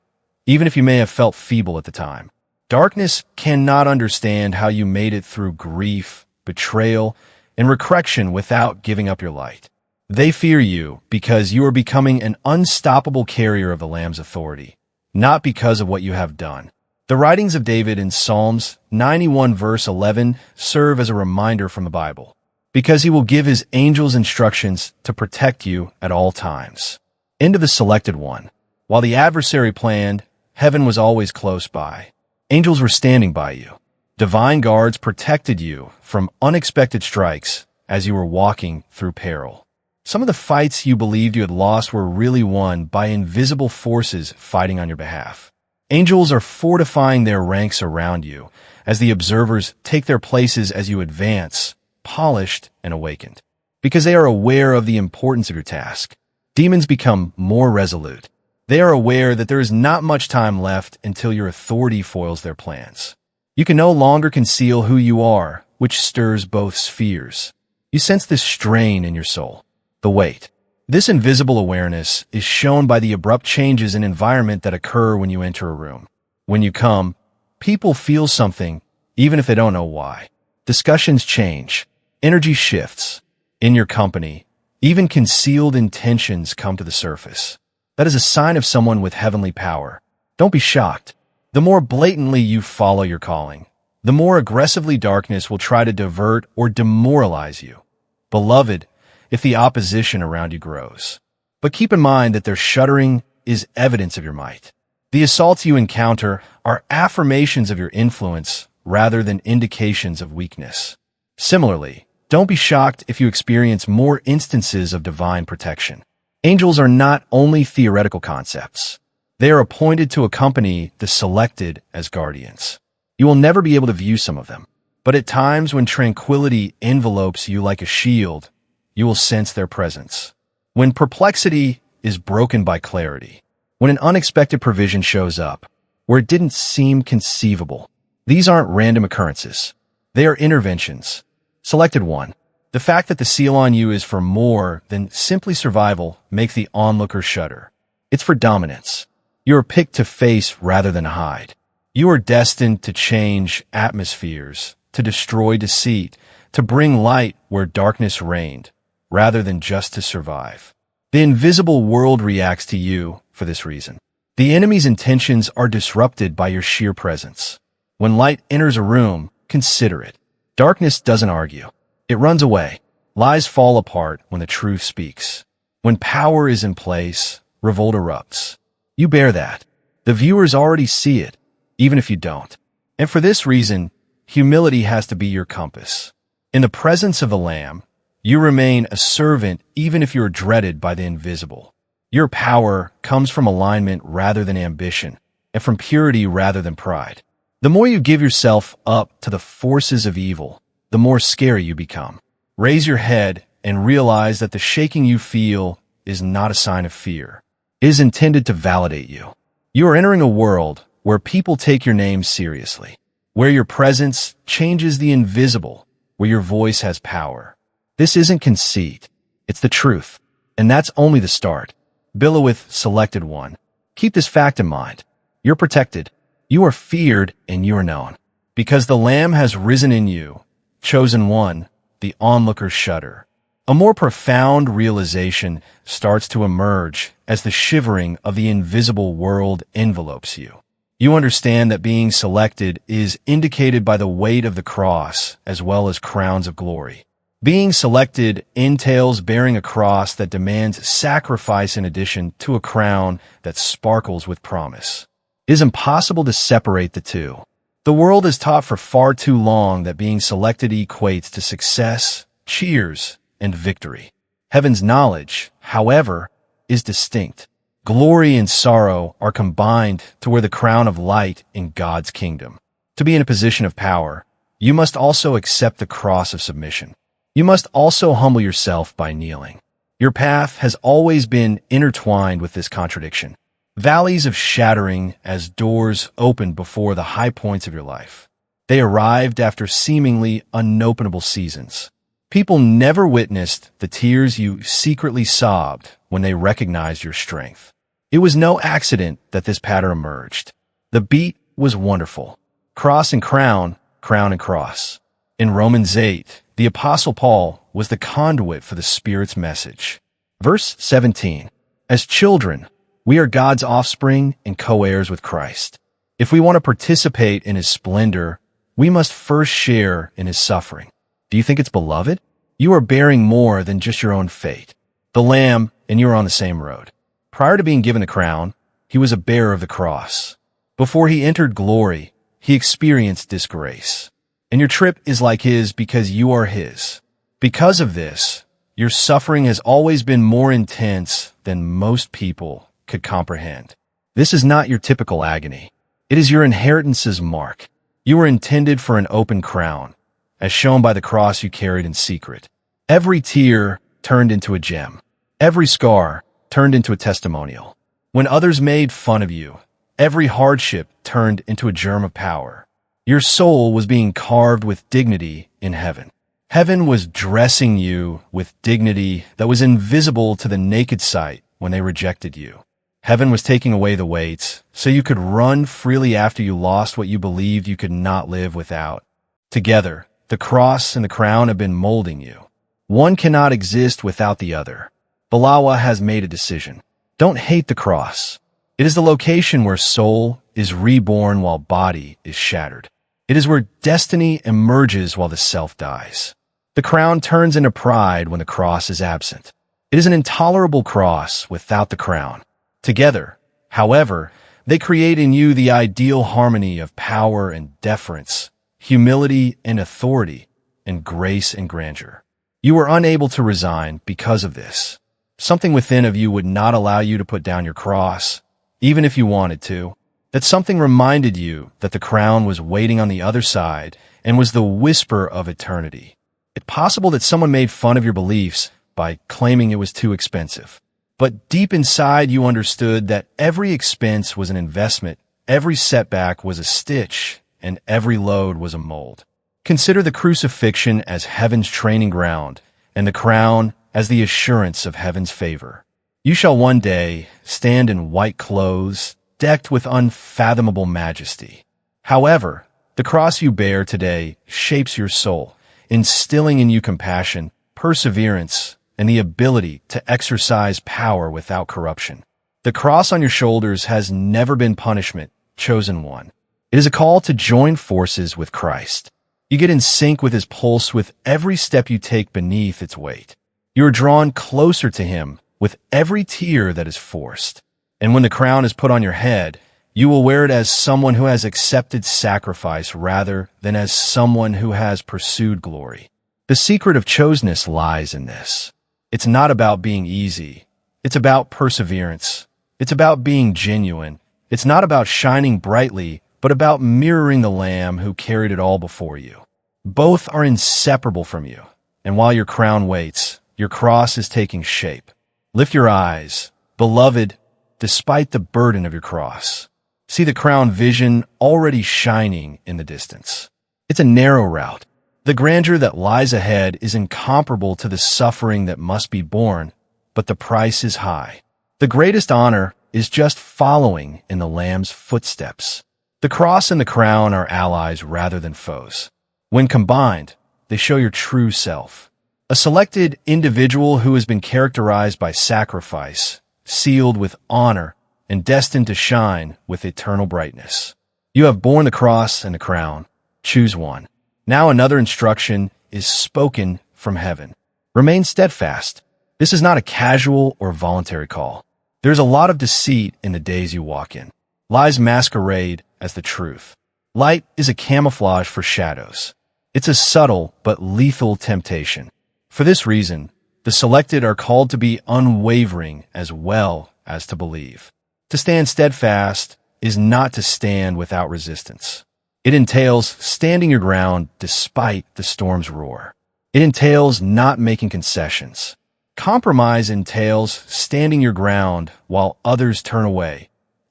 even if you may have felt feeble at the time. Darkness cannot understand how you made it through grief, betrayal, and resurrection without giving up your light. They fear you because you are becoming an unstoppable carrier of the Lamb's authority, not because of what you have done. The writings of David in Psalms 91 verse 11 serve as a reminder from the Bible, because he will give his angels instructions to protect you at all times. End of the selected one. While the adversary planned, heaven was always close by. Angels were standing by you. Divine guards protected you from unexpected strikes as you were walking through peril. Some of the fights you believed you had lost were really won by invisible forces fighting on your behalf. Angels are fortifying their ranks around you as the observers take their places as you advance, polished and awakened. Because they are aware of the importance of your task, demons become more resolute. They are aware that there is not much time left until your authority foils their plans. You can no longer conceal who you are, which stirs both spheres. You sense this strain in your soul, the weight. This invisible awareness is shown by the abrupt changes in environment that occur when you enter a room. When you come, people feel something, even if they don't know why. Discussions change. Energy shifts. In your company, even concealed intentions come to the surface. That is a sign of someone with heavenly power. Don't be shocked. The more blatantly you follow your calling, the more aggressively darkness will try to divert or demoralize you. Beloved, if the opposition around you grows. But keep in mind that their shuddering is evidence of your might. The assaults you encounter are affirmations of your influence rather than indications of weakness. Similarly, don't be shocked if you experience more instances of divine protection. Angels are not only theoretical concepts. They are appointed to accompany the selected as guardians. You will never be able to view some of them, but at times when tranquility envelopes you like a shield, you will sense their presence. When perplexity is broken by clarity, when an unexpected provision shows up, where it didn't seem conceivable, these aren't random occurrences. They are interventions. Selected one. The fact that the seal on you is for more than simply survival makes the onlooker shudder. It's for dominance. You are picked to face rather than hide. You are destined to change atmospheres, to destroy deceit, to bring light where darkness reigned, rather than just to survive. The invisible world reacts to you for this reason. The enemy's intentions are disrupted by your sheer presence. When light enters a room, consider it. Darkness doesn't argue. It runs away. Lies fall apart when the truth speaks. When power is in place, revolt erupts. You bear that. The viewers already see it, even if you don't. And for this reason, humility has to be your compass. In the presence of the Lamb, you remain a servant even if you are dreaded by the invisible. Your power comes from alignment rather than ambition, and from purity rather than pride. The more you give yourself up to the forces of evil, the more scary you become. Raise your head and realize that the shaking you feel is not a sign of fear. It is intended to validate you. You are entering a world where people take your name seriously, where your presence changes the invisible, where your voice has power. This isn't conceit. It's the truth. And that's only the start. Bilowith selected one. Keep this fact in mind. You're protected. You are feared and you are known. Because the Lamb has risen in you, chosen one, the onlookers shudder. A more profound realization starts to emerge as the shivering of the invisible world envelopes you. You understand that being selected is indicated by the weight of the cross as well as crowns of glory. Being selected entails bearing a cross that demands sacrifice in addition to a crown that sparkles with promise. It is impossible to separate the two. The world has taught for far too long that being selected equates to success, cheers, and victory. Heaven's knowledge, however, is distinct. Glory and sorrow are combined to wear the crown of light in God's kingdom. To be in a position of power, you must also accept the cross of submission. You must also humble yourself by kneeling. Your path has always been intertwined with this contradiction. Valleys of shattering as doors opened before the high points of your life. They arrived after seemingly unopenable seasons. People never witnessed the tears you secretly sobbed when they recognized your strength. It was no accident that this pattern emerged. The beat was wonderful. Cross and crown, crown and cross. In Romans 8, the Apostle Paul was the conduit for the Spirit's message. Verse 17, as children, we are God's offspring and co-heirs with Christ. If we want to participate in his splendor, we must first share in his suffering. Do you think it's beloved? You are bearing more than just your own fate. The Lamb and you are on the same road. Prior to being given the crown, he was a bearer of the cross. Before he entered glory, he experienced disgrace. And your trip is like his because you are his. Because of this, your suffering has always been more intense than most people could comprehend. This is not your typical agony. It is your inheritance's mark. You were intended for an open crown, as shown by the cross you carried in secret. Every tear turned into a gem. Every scar turned into a testimonial. When others made fun of you, every hardship turned into a germ of power. Your soul was being carved with dignity in heaven. Heaven was dressing you with dignity that was invisible to the naked sight when they rejected you. Heaven was taking away the weights so you could run freely after you lost what you believed you could not live without. Together, the cross and the crown have been molding you. One cannot exist without the other. Balawa has made a decision. Don't hate the cross. It is the location where soul is reborn while body is shattered. It is where destiny emerges while the self dies. The crown turns into pride when the cross is absent. It is an intolerable cross without the crown. Together, however, they create in you the ideal harmony of power and deference, humility and authority, and grace and grandeur. You were unable to resign because of this. Something within of you would not allow you to put down your cross, even if you wanted to. That something reminded you that the crown was waiting on the other side and was the whisper of eternity. It's possible that someone made fun of your beliefs by claiming it was too expensive. But deep inside you understood that every expense was an investment, every setback was a stitch, and every load was a mold. Consider the crucifixion as heaven's training ground, and the crown as the assurance of heaven's favor. You shall one day stand in white clothes, decked with unfathomable majesty. However, the cross you bear today shapes your soul, instilling in you compassion, perseverance, and the ability to exercise power without corruption. The cross on your shoulders has never been punishment, chosen one. It is a call to join forces with Christ. You get in sync with his pulse with every step you take beneath its weight. You are drawn closer to him with every tear that is forced. And when the crown is put on your head, you will wear it as someone who has accepted sacrifice rather than as someone who has pursued glory. The secret of chosenness lies in this. It's not about being easy. It's about perseverance. It's about being genuine. It's not about shining brightly, but about mirroring the Lamb who carried it all before you. Both are inseparable from you. And while your crown waits, your cross is taking shape. Lift your eyes, beloved, despite the burden of your cross. See the crown vision already shining in the distance. It's a narrow route. The grandeur that lies ahead is incomparable to the suffering that must be borne, but the price is high. The greatest honor is just following in the Lamb's footsteps. The cross and the crown are allies rather than foes. When combined, they show your true self. A selected individual who has been characterized by sacrifice, sealed with honor, and destined to shine with eternal brightness. You have borne the cross and the crown. Choose one. Now another instruction is spoken from heaven. Remain steadfast. This is not a casual or voluntary call. There's a lot of deceit in the days you walk in. Lies masquerade as the truth. Light is a camouflage for shadows. It's a subtle but lethal temptation. For this reason, the selected are called to be unwavering as well as to believe. To stand steadfast is not to stand without resistance. It entails standing your ground despite the storm's roar. It entails not making concessions. Compromise entails standing your ground while others turn away,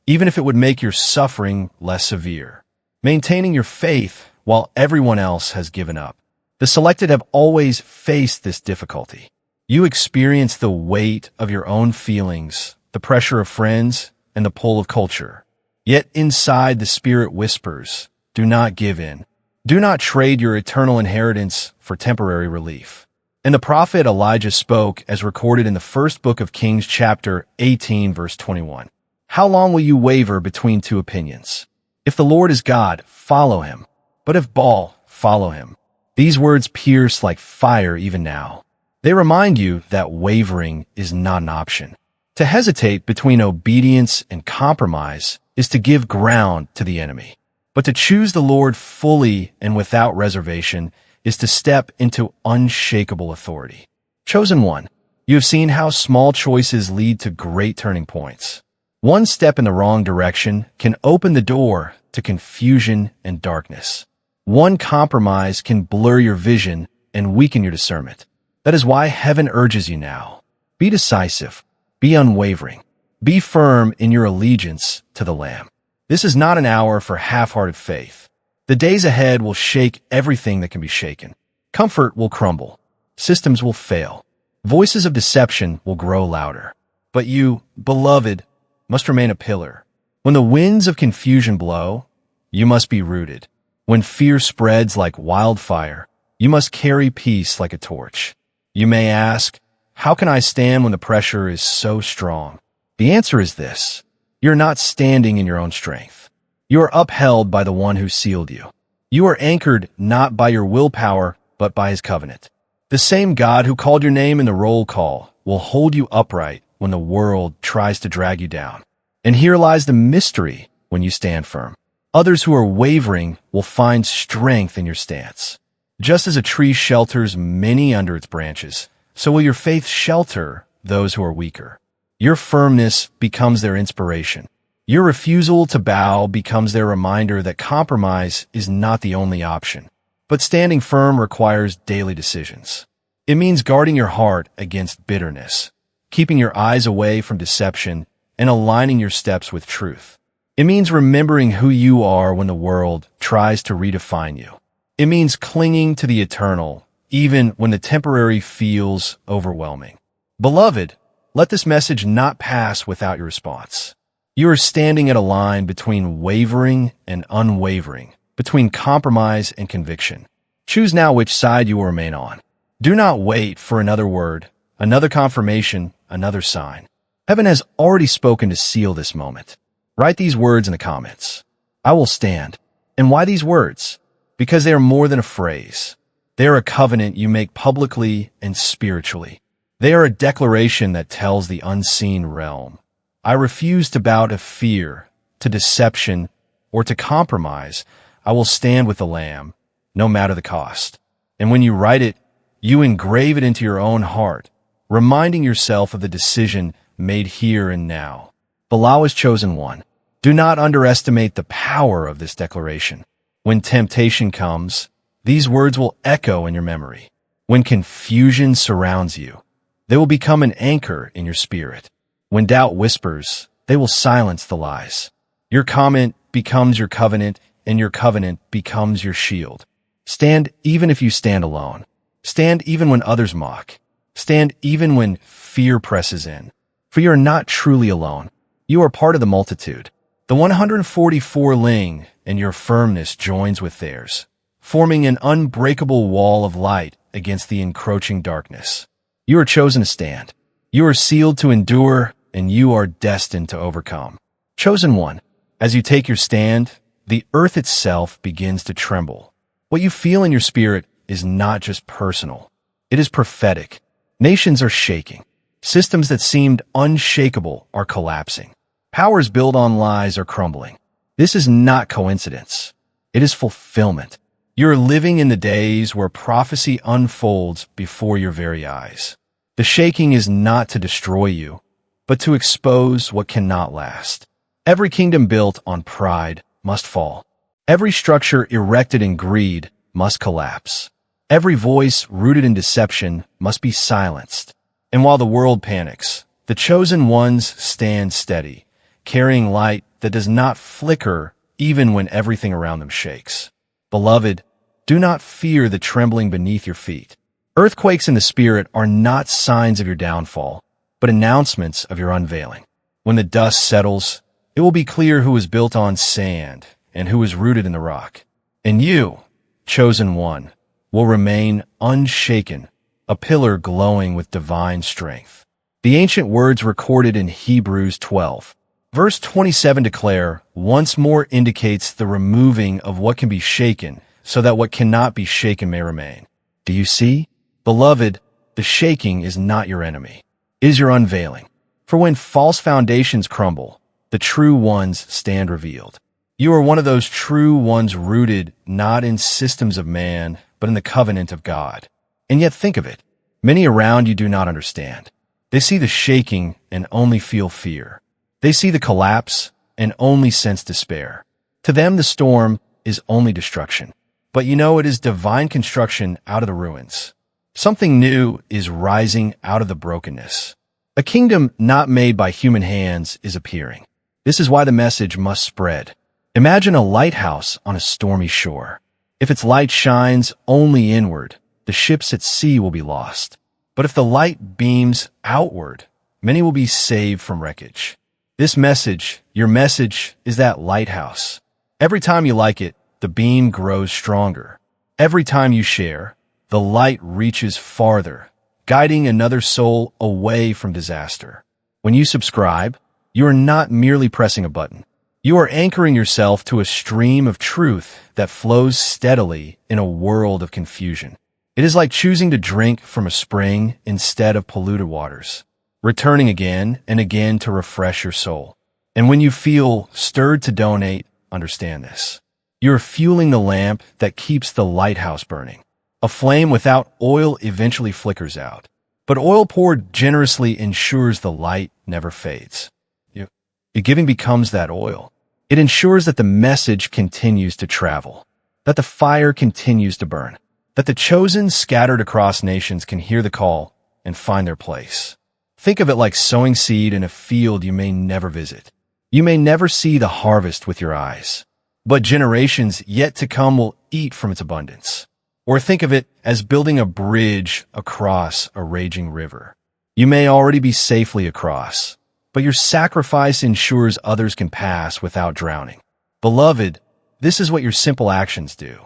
even if it would make your suffering less severe. Maintaining your faith while everyone else has given up. The selected have always faced this difficulty. You experience the weight of your own feelings, the pressure of friends, and the pull of culture. Yet inside the Spirit whispers, do not give in. Do not trade your eternal inheritance for temporary relief. And the prophet Elijah spoke as recorded in the first book of Kings chapter 18 verse 21. How long will you waver between two opinions? If the Lord is God, follow him. But if Baal, follow him. These words pierce like fire even now. They remind you that wavering is not an option. To hesitate between obedience and compromise is to give ground to the enemy. But to choose the Lord fully and without reservation is to step into unshakable authority. Chosen one, you have seen how small choices lead to great turning points. One step in the wrong direction can open the door to confusion and darkness. One compromise can blur your vision and weaken your discernment. That is why heaven urges you now. Be decisive. Be unwavering. Be firm in your allegiance to the Lamb. This is not an hour for half-hearted faith. The days ahead will shake everything that can be shaken. Comfort will crumble. Systems will fail. Voices of deception will grow louder. But you, beloved, must remain a pillar. When the winds of confusion blow, you must be rooted. When fear spreads like wildfire, you must carry peace like a torch. You may ask, how can I stand when the pressure is so strong? The answer is this. You're not standing in your own strength. You are upheld by the one who sealed you. You are anchored not by your willpower, but by his covenant. The same God who called your name in the roll call will hold you upright when the world tries to drag you down. And here lies the mystery when you stand firm. Others who are wavering will find strength in your stance. Just as a tree shelters many under its branches, so will your faith shelter those who are weaker. Your firmness becomes their inspiration. Your refusal to bow becomes their reminder that compromise is not the only option. But standing firm requires daily decisions. It means guarding your heart against bitterness, keeping your eyes away from deception, and aligning your steps with truth. It means remembering who you are when the world tries to redefine you. It means clinging to the eternal, even when the temporary feels overwhelming. Beloved, let this message not pass without your response. You are standing at a line between wavering and unwavering, between compromise and conviction. Choose now which side you will remain on. Do not wait for another word, another confirmation, another sign. Heaven has already spoken to seal this moment. Write these words in the comments. I will stand. And why these words? Because they are more than a phrase. They are a covenant you make publicly and spiritually. They are a declaration that tells the unseen realm, I refuse to bow to fear, to deception, or to compromise. I will stand with the Lamb, no matter the cost. And when you write it, you engrave it into your own heart, reminding yourself of the decision made here and now. Bilal is chosen one. Do not underestimate the power of this declaration. When temptation comes, these words will echo in your memory. When confusion surrounds you, they will become an anchor in your spirit. When doubt whispers, they will silence the lies. Your comment becomes your covenant, and your covenant becomes your shield. Stand even if you stand alone. Stand even when others mock. Stand even when fear presses in. For you are not truly alone. You are part of the multitude. The 144 ling, and your firmness joins with theirs, forming an unbreakable wall of light against the encroaching darkness. You are chosen to stand. You are sealed to endure, and you are destined to overcome. Chosen one, as you take your stand, the earth itself begins to tremble. What you feel in your spirit is not just personal. It is prophetic. Nations are shaking. Systems that seemed unshakable are collapsing. Powers built on lies are crumbling. This is not coincidence. It is fulfillment. You're living in the days where prophecy unfolds before your very eyes. The shaking is not to destroy you, but to expose what cannot last. Every kingdom built on pride must fall. Every structure erected in greed must collapse. Every voice rooted in deception must be silenced. And while the world panics, the chosen ones stand steady, carrying light that does not flicker even when everything around them shakes. Beloved, do not fear the trembling beneath your feet. Earthquakes in the spirit are not signs of your downfall, but announcements of your unveiling. When the dust settles, it will be clear who is built on sand and who is rooted in the rock. And you, chosen one, will remain unshaken, a pillar glowing with divine strength. The ancient words recorded in Hebrews 12, verse 27 declare, once more indicates the removing of what can be shaken, so that what cannot be shaken may remain. Do you see? Beloved, the shaking is not your enemy. It is your unveiling. For when false foundations crumble, the true ones stand revealed. You are one of those true ones rooted not in systems of man, but in the covenant of God. And yet think of it. Many around you do not understand. They see the shaking and only feel fear. They see the collapse and only sense despair. To them, the storm is only destruction. But you know it is divine construction out of the ruins. Something new is rising out of the brokenness. A kingdom not made by human hands is appearing. This is why the message must spread. Imagine a lighthouse on a stormy shore. If its light shines only inward, the ships at sea will be lost. But if the light beams outward, many will be saved from wreckage. This message, your message, is that lighthouse. Every time you like it, the beam grows stronger. Every time you share, the light reaches farther, guiding another soul away from disaster. When you subscribe, you are not merely pressing a button. You are anchoring yourself to a stream of truth that flows steadily in a world of confusion. It is like choosing to drink from a spring instead of polluted waters, returning again and again to refresh your soul. And when you feel stirred to donate, understand this. You are fueling the lamp that keeps the lighthouse burning. A flame without oil eventually flickers out, but oil poured generously ensures the light never fades. Your giving becomes that oil. It ensures that the message continues to travel, that the fire continues to burn, that the chosen scattered across nations can hear the call and find their place. Think of it like sowing seed in a field you may never visit. You may never see the harvest with your eyes, but generations yet to come will eat from its abundance. Or think of it as building a bridge across a raging river. You may already be safely across, but your sacrifice ensures others can pass without drowning. Beloved, this is what your simple actions do.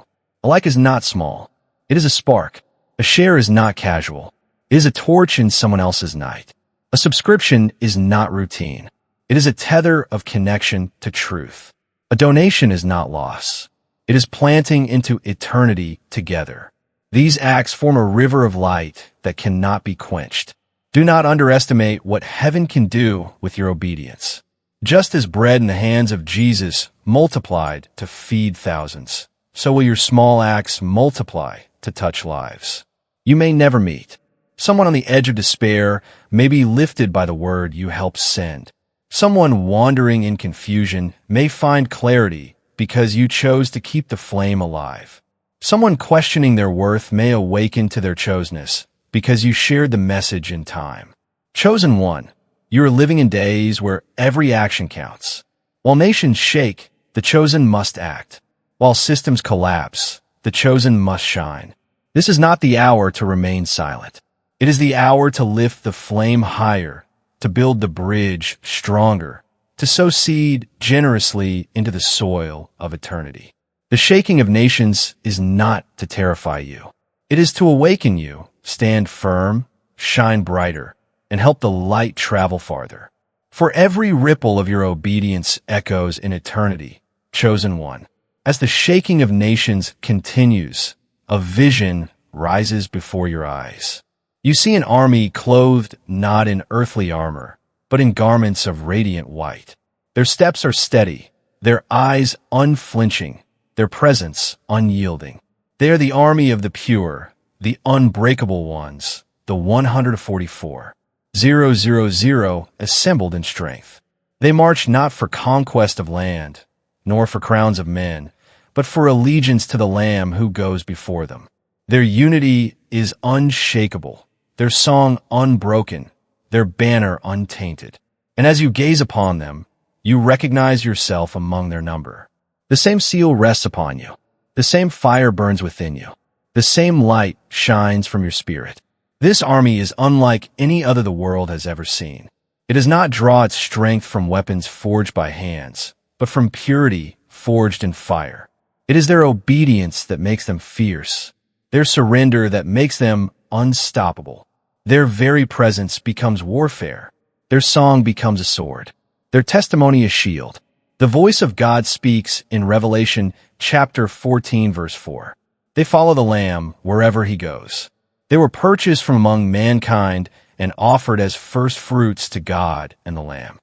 A like is not small. It is a spark. A share is not casual. It is a torch in someone else's night. A subscription is not routine. It is a tether of connection to truth. A donation is not loss. It is planting into eternity together. These acts form a river of light that cannot be quenched. Do not underestimate what heaven can do with your obedience. Just as bread in the hands of Jesus multiplied to feed thousands, so will your small acts multiply to touch lives. You may never meet. Someone on the edge of despair may be lifted by the word you helped send. Someone wandering in confusion may find clarity because you chose to keep the flame alive. Someone questioning their worth may awaken to their chosenness because you shared the message in time. Chosen one, you are living in days where every action counts. While nations shake, the chosen must act. While systems collapse, the chosen must shine. This is not the hour to remain silent. It is the hour to lift the flame higher, to build the bridge stronger, to sow seed generously into the soil of eternity. The shaking of nations is not to terrify you. It is to awaken you. Stand firm, shine brighter, and help the light travel farther. For every ripple of your obedience echoes in eternity, chosen one. As the shaking of nations continues, a vision rises before your eyes. You see an army clothed not in earthly armor, but in garments of radiant white. Their steps are steady, their eyes unflinching, their presence unyielding. They are the army of the pure, the unbreakable ones, the 144, 000 assembled in strength. They march not for conquest of land, nor for crowns of men, but for allegiance to the Lamb who goes before them. Their unity is unshakable, their song unbroken, their banner untainted. And as you gaze upon them, you recognize yourself among their number. The same seal rests upon you. The same fire burns within you. The same light shines from your spirit. This army is unlike any other the world has ever seen. It does not draw its strength from weapons forged by hands, but from purity forged in fire. It is their obedience that makes them fierce, their surrender that makes them unstoppable. Their very presence becomes warfare. Their song becomes a sword. Their testimony a shield. The voice of God speaks in Revelation chapter 14, verse 4. They follow the Lamb wherever he goes. They were purchased from among mankind and offered as first fruits to God and the Lamb.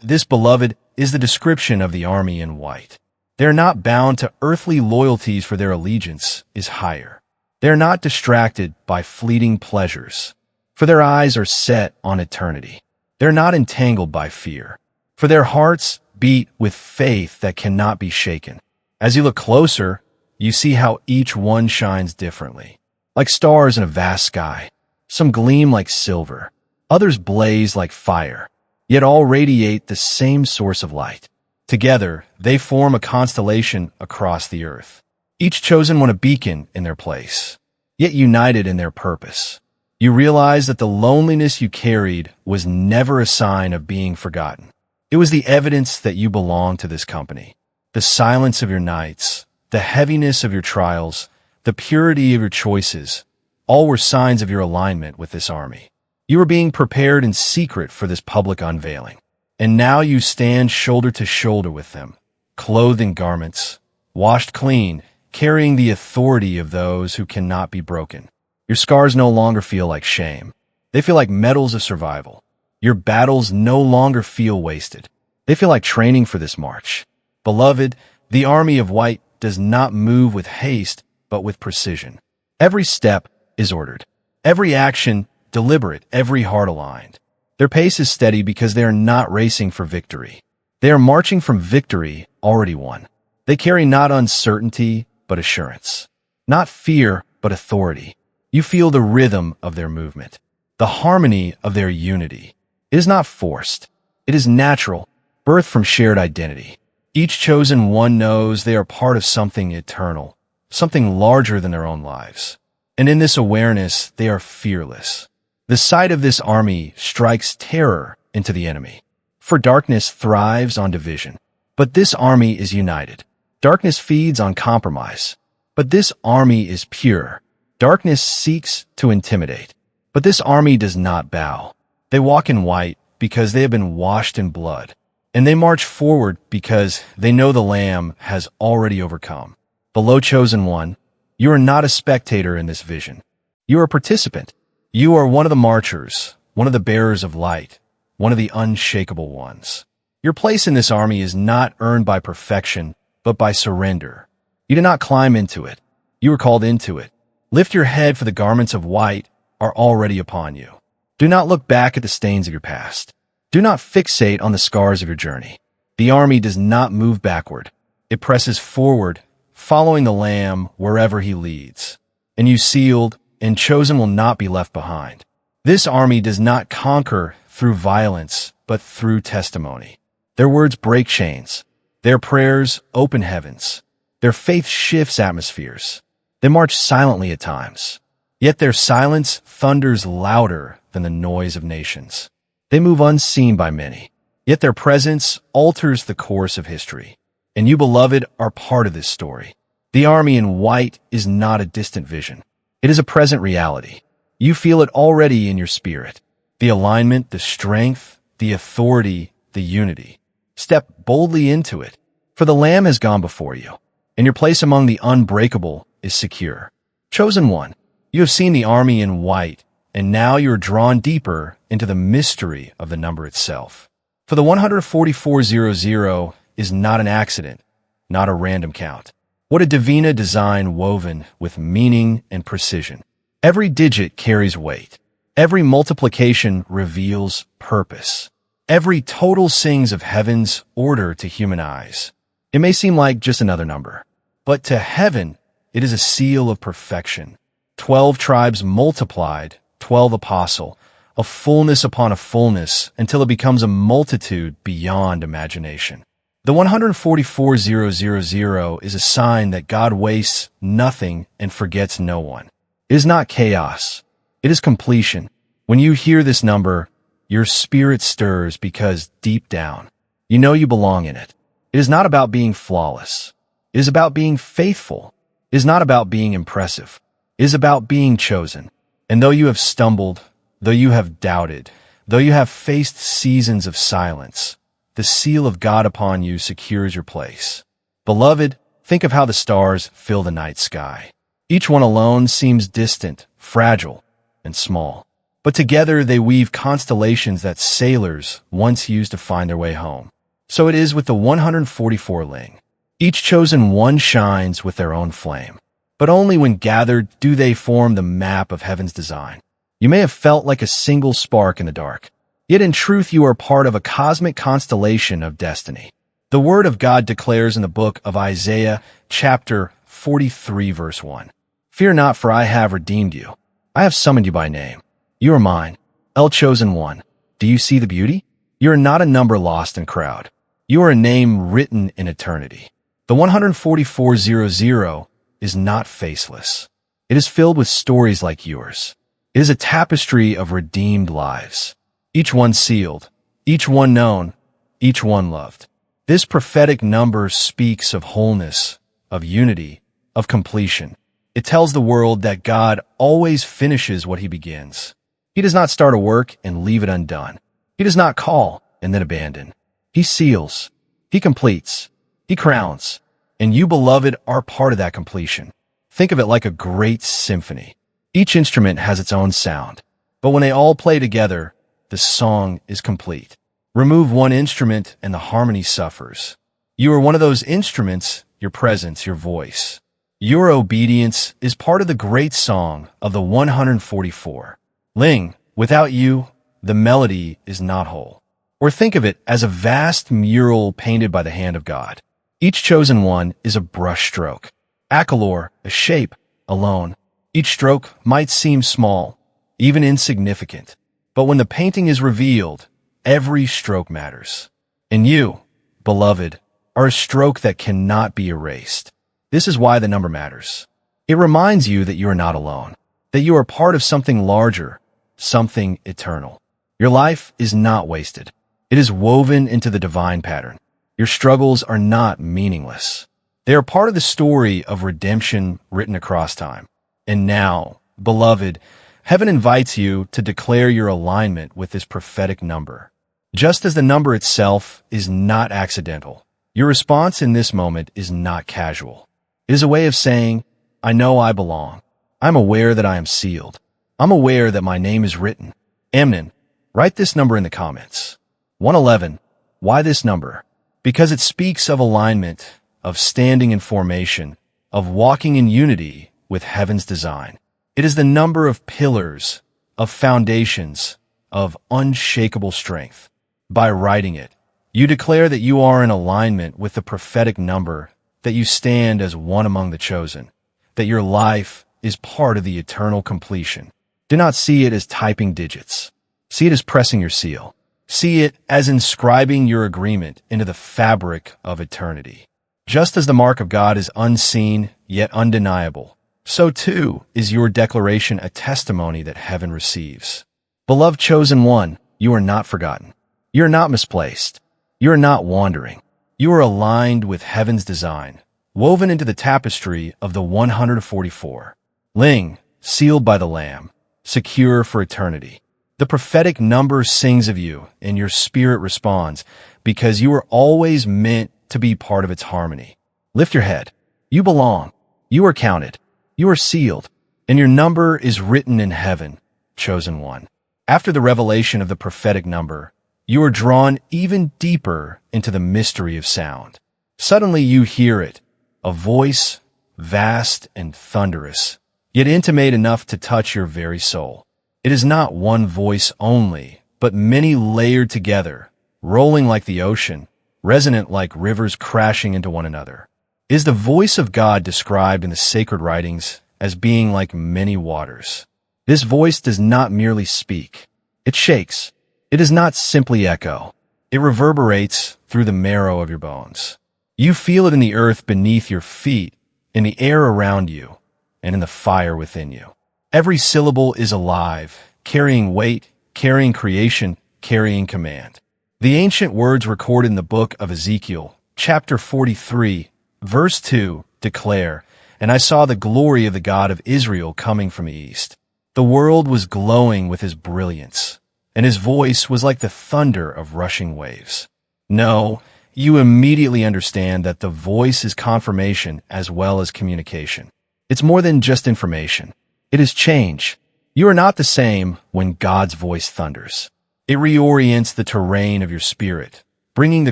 This, beloved, is the description of the army in white. They are not bound to earthly loyalties, for their allegiance is higher. They are not distracted by fleeting pleasures, for their eyes are set on eternity. They are not entangled by fear, for their hearts beat with faith that cannot be shaken. As you look closer, you see how each one shines differently. Like stars in a vast sky, some gleam like silver, others blaze like fire, yet all radiate the same source of light. Together, they form a constellation across the earth, each chosen one a beacon in their place, yet united in their purpose. You realize that the loneliness you carried was never a sign of being forgotten. It was the evidence that you belong to this company. The silence of your nights, the heaviness of your trials, the purity of your choices, all were signs of your alignment with this army. You were being prepared in secret for this public unveiling. And now you stand shoulder to shoulder with them, clothed in garments, washed clean, carrying the authority of those who cannot be broken. Your scars no longer feel like shame. They feel like medals of survival. Your battles no longer feel wasted. They feel like training for this march. Beloved, the army of white does not move with haste, but with precision. Every step is ordered. Every action deliberate, every heart aligned. Their pace is steady because they are not racing for victory. They are marching from victory already won. They carry not uncertainty, but assurance. Not fear, but authority. You feel the rhythm of their movement, the harmony of their unity. It is not forced. It is natural, birthed from shared identity. Each chosen one knows they are part of something eternal, something larger than their own lives. And in this awareness, they are fearless. The sight of this army strikes terror into the enemy, for darkness thrives on division. But this army is united. Darkness feeds on compromise, but this army is pure. Darkness seeks to intimidate, but this army does not bow. They walk in white because they have been washed in blood, and they march forward because they know the Lamb has already overcome. Below chosen one, you are not a spectator in this vision. You are a participant. You are one of the marchers, one of the bearers of light, one of the unshakable ones. Your place in this army is not earned by perfection, but by surrender. You did not climb into it. You were called into it. Lift your head, for the garments of white are already upon you. Do not look back at the stains of your past. Do not fixate on the scars of your journey. The army does not move backward. It presses forward, following the Lamb wherever he leads. And you sealed and chosen will not be left behind. This army does not conquer through violence, but through testimony. Their words break chains. Their prayers open heavens. Their faith shifts atmospheres. They march silently at times, yet their silence thunders louder than the noise of nations. They move unseen by many, yet their presence alters the course of history. And you, beloved, are part of this story. The army in white is not a distant vision. It is a present reality. You feel it already in your spirit. The alignment, the strength, the authority, the unity. Step boldly into it, for the Lamb has gone before you, and your place among the unbreakable is secure. Chosen one, you have seen the army in white, and now you are drawn deeper into the mystery of the number itself. For the 14400 is not an accident, not a random count. What a divina design woven with meaning and precision. Every digit carries weight. Every multiplication reveals purpose. Every total sings of heaven's order to human eyes. It may seem like just another number, but to heaven, it is a seal of perfection. 12 tribes multiplied, 12 apostle, a fullness upon a fullness until it becomes a multitude beyond imagination. The 144,000 is a sign that God wastes nothing and forgets no one. It is not chaos. It is completion. When you hear this number, your spirit stirs because deep down, you know you belong in it. It is not about being flawless. It is about being faithful. It is not about being impressive. It is about being chosen. And though you have stumbled, though you have doubted, though you have faced seasons of silence, the seal of God upon you secures your place. Beloved, think of how the stars fill the night sky. Each one alone seems distant, fragile, and small. But together they weave constellations that sailors once used to find their way home. So it is with the 144 Ling. Each chosen one shines with their own flame. But only when gathered do they form the map of heaven's design. You may have felt like a single spark in the dark, yet in truth you are part of a cosmic constellation of destiny. The Word of God declares in the book of Isaiah, chapter 43, verse 1, "Fear not, for I have redeemed you. I have summoned you by name. You are mine, El Chosen One. Do you see the beauty? You are not a number lost in crowd. You are a name written in eternity." The 14400 is not faceless. It is filled with stories like yours. It is a tapestry of redeemed lives. Each one sealed, each one known, each one loved. This prophetic number speaks of wholeness, of unity, of completion. It tells the world that God always finishes what he begins. He does not start a work and leave it undone. He does not call and then abandon. He seals, he completes, he crowns, and you, beloved, are part of that completion. Think of it like a great symphony. Each instrument has its own sound, but when they all play together, the song is complete. Remove one instrument and the harmony suffers. You are one of those instruments, your presence, your voice. Your obedience is part of the great song of the 144. Ling, without you, the melody is not whole. Or think of it as a vast mural painted by the hand of God. Each chosen one is a brush stroke. Akalor, a shape, alone. Each stroke might seem small, even insignificant. But when the painting is revealed, every stroke matters. And you, beloved, are a stroke that cannot be erased. This is why the number matters. It reminds you that you are not alone, that you are part of something larger, something eternal. Your life is not wasted. It is woven into the divine pattern. Your struggles are not meaningless. They are part of the story of redemption written across time. And now, beloved, heaven invites you to declare your alignment with this prophetic number. Just as the number itself is not accidental, your response in this moment is not casual. It is a way of saying, I know I belong. I'm aware that I am sealed. I'm aware that my name is written. Amnon, write this number in the comments. 111. Why this number? Because it speaks of alignment, of standing in formation, of walking in unity with heaven's design. It is the number of pillars, of foundations, of unshakable strength. By writing it, you declare that you are in alignment with the prophetic number, that you stand as one among the chosen, that your life is part of the eternal completion. Do not see it as typing digits. See it as pressing your seal. See it as inscribing your agreement into the fabric of eternity. Just as the mark of God is unseen yet undeniable, so too is your declaration a testimony that heaven receives. Beloved chosen one, you are not forgotten. You are not misplaced. You are not wandering. You are aligned with heaven's design, woven into the tapestry of the 144. Ling, sealed by the Lamb, secure for eternity. The prophetic number sings of you, and your spirit responds, because you are always meant to be part of its harmony. Lift your head. You belong. You are counted. You are sealed, and your number is written in heaven, chosen one. After the revelation of the prophetic number, you are drawn even deeper into the mystery of sound. Suddenly you hear it, a voice, vast and thunderous, yet intimate enough to touch your very soul. It is not one voice only, but many layered together, rolling like the ocean, resonant like rivers crashing into one another. Is the voice of God described in the sacred writings as being like many waters? This voice does not merely speak. It shakes. It does not simply echo. It reverberates through the marrow of your bones. You feel it in the earth beneath your feet, in the air around you, and in the fire within you. Every syllable is alive, carrying weight, carrying creation, carrying command. The ancient words recorded in the book of Ezekiel, chapter 43, verse 2, declare, "And I saw the glory of the God of Israel coming from the east. The world was glowing with his brilliance, and his voice was like the thunder of rushing waves." No, you immediately understand that the voice is confirmation as well as communication. It's more than just information. It is change. You are not the same when God's voice thunders. It reorients the terrain of your spirit, bringing the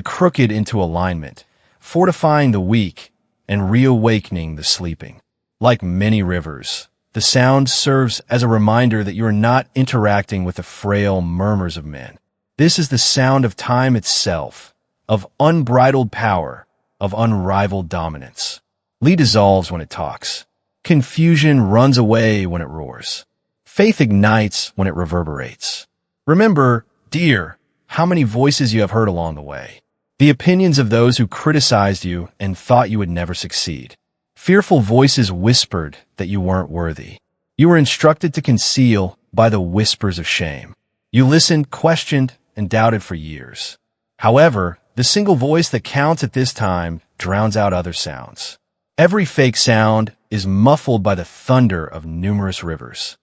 crooked into alignment, fortifying the weak, and reawakening the sleeping. Like many rivers, the sound serves as a reminder that you are not interacting with the frail murmurs of men. This is the sound of time itself, of unbridled power, of unrivaled dominance. Lee dissolves when it talks. Confusion runs away when it roars. Faith ignites when it reverberates. Remember, dear, how many voices you have heard along the way. The opinions of those who criticized you and thought you would never succeed. Fearful voices whispered that you weren't worthy. You were instructed to conceal by the whispers of shame. You listened, questioned, and doubted for years. However, the single voice that counts at this time drowns out other sounds. Every fake sound is muffled by the thunder of numerous rivers.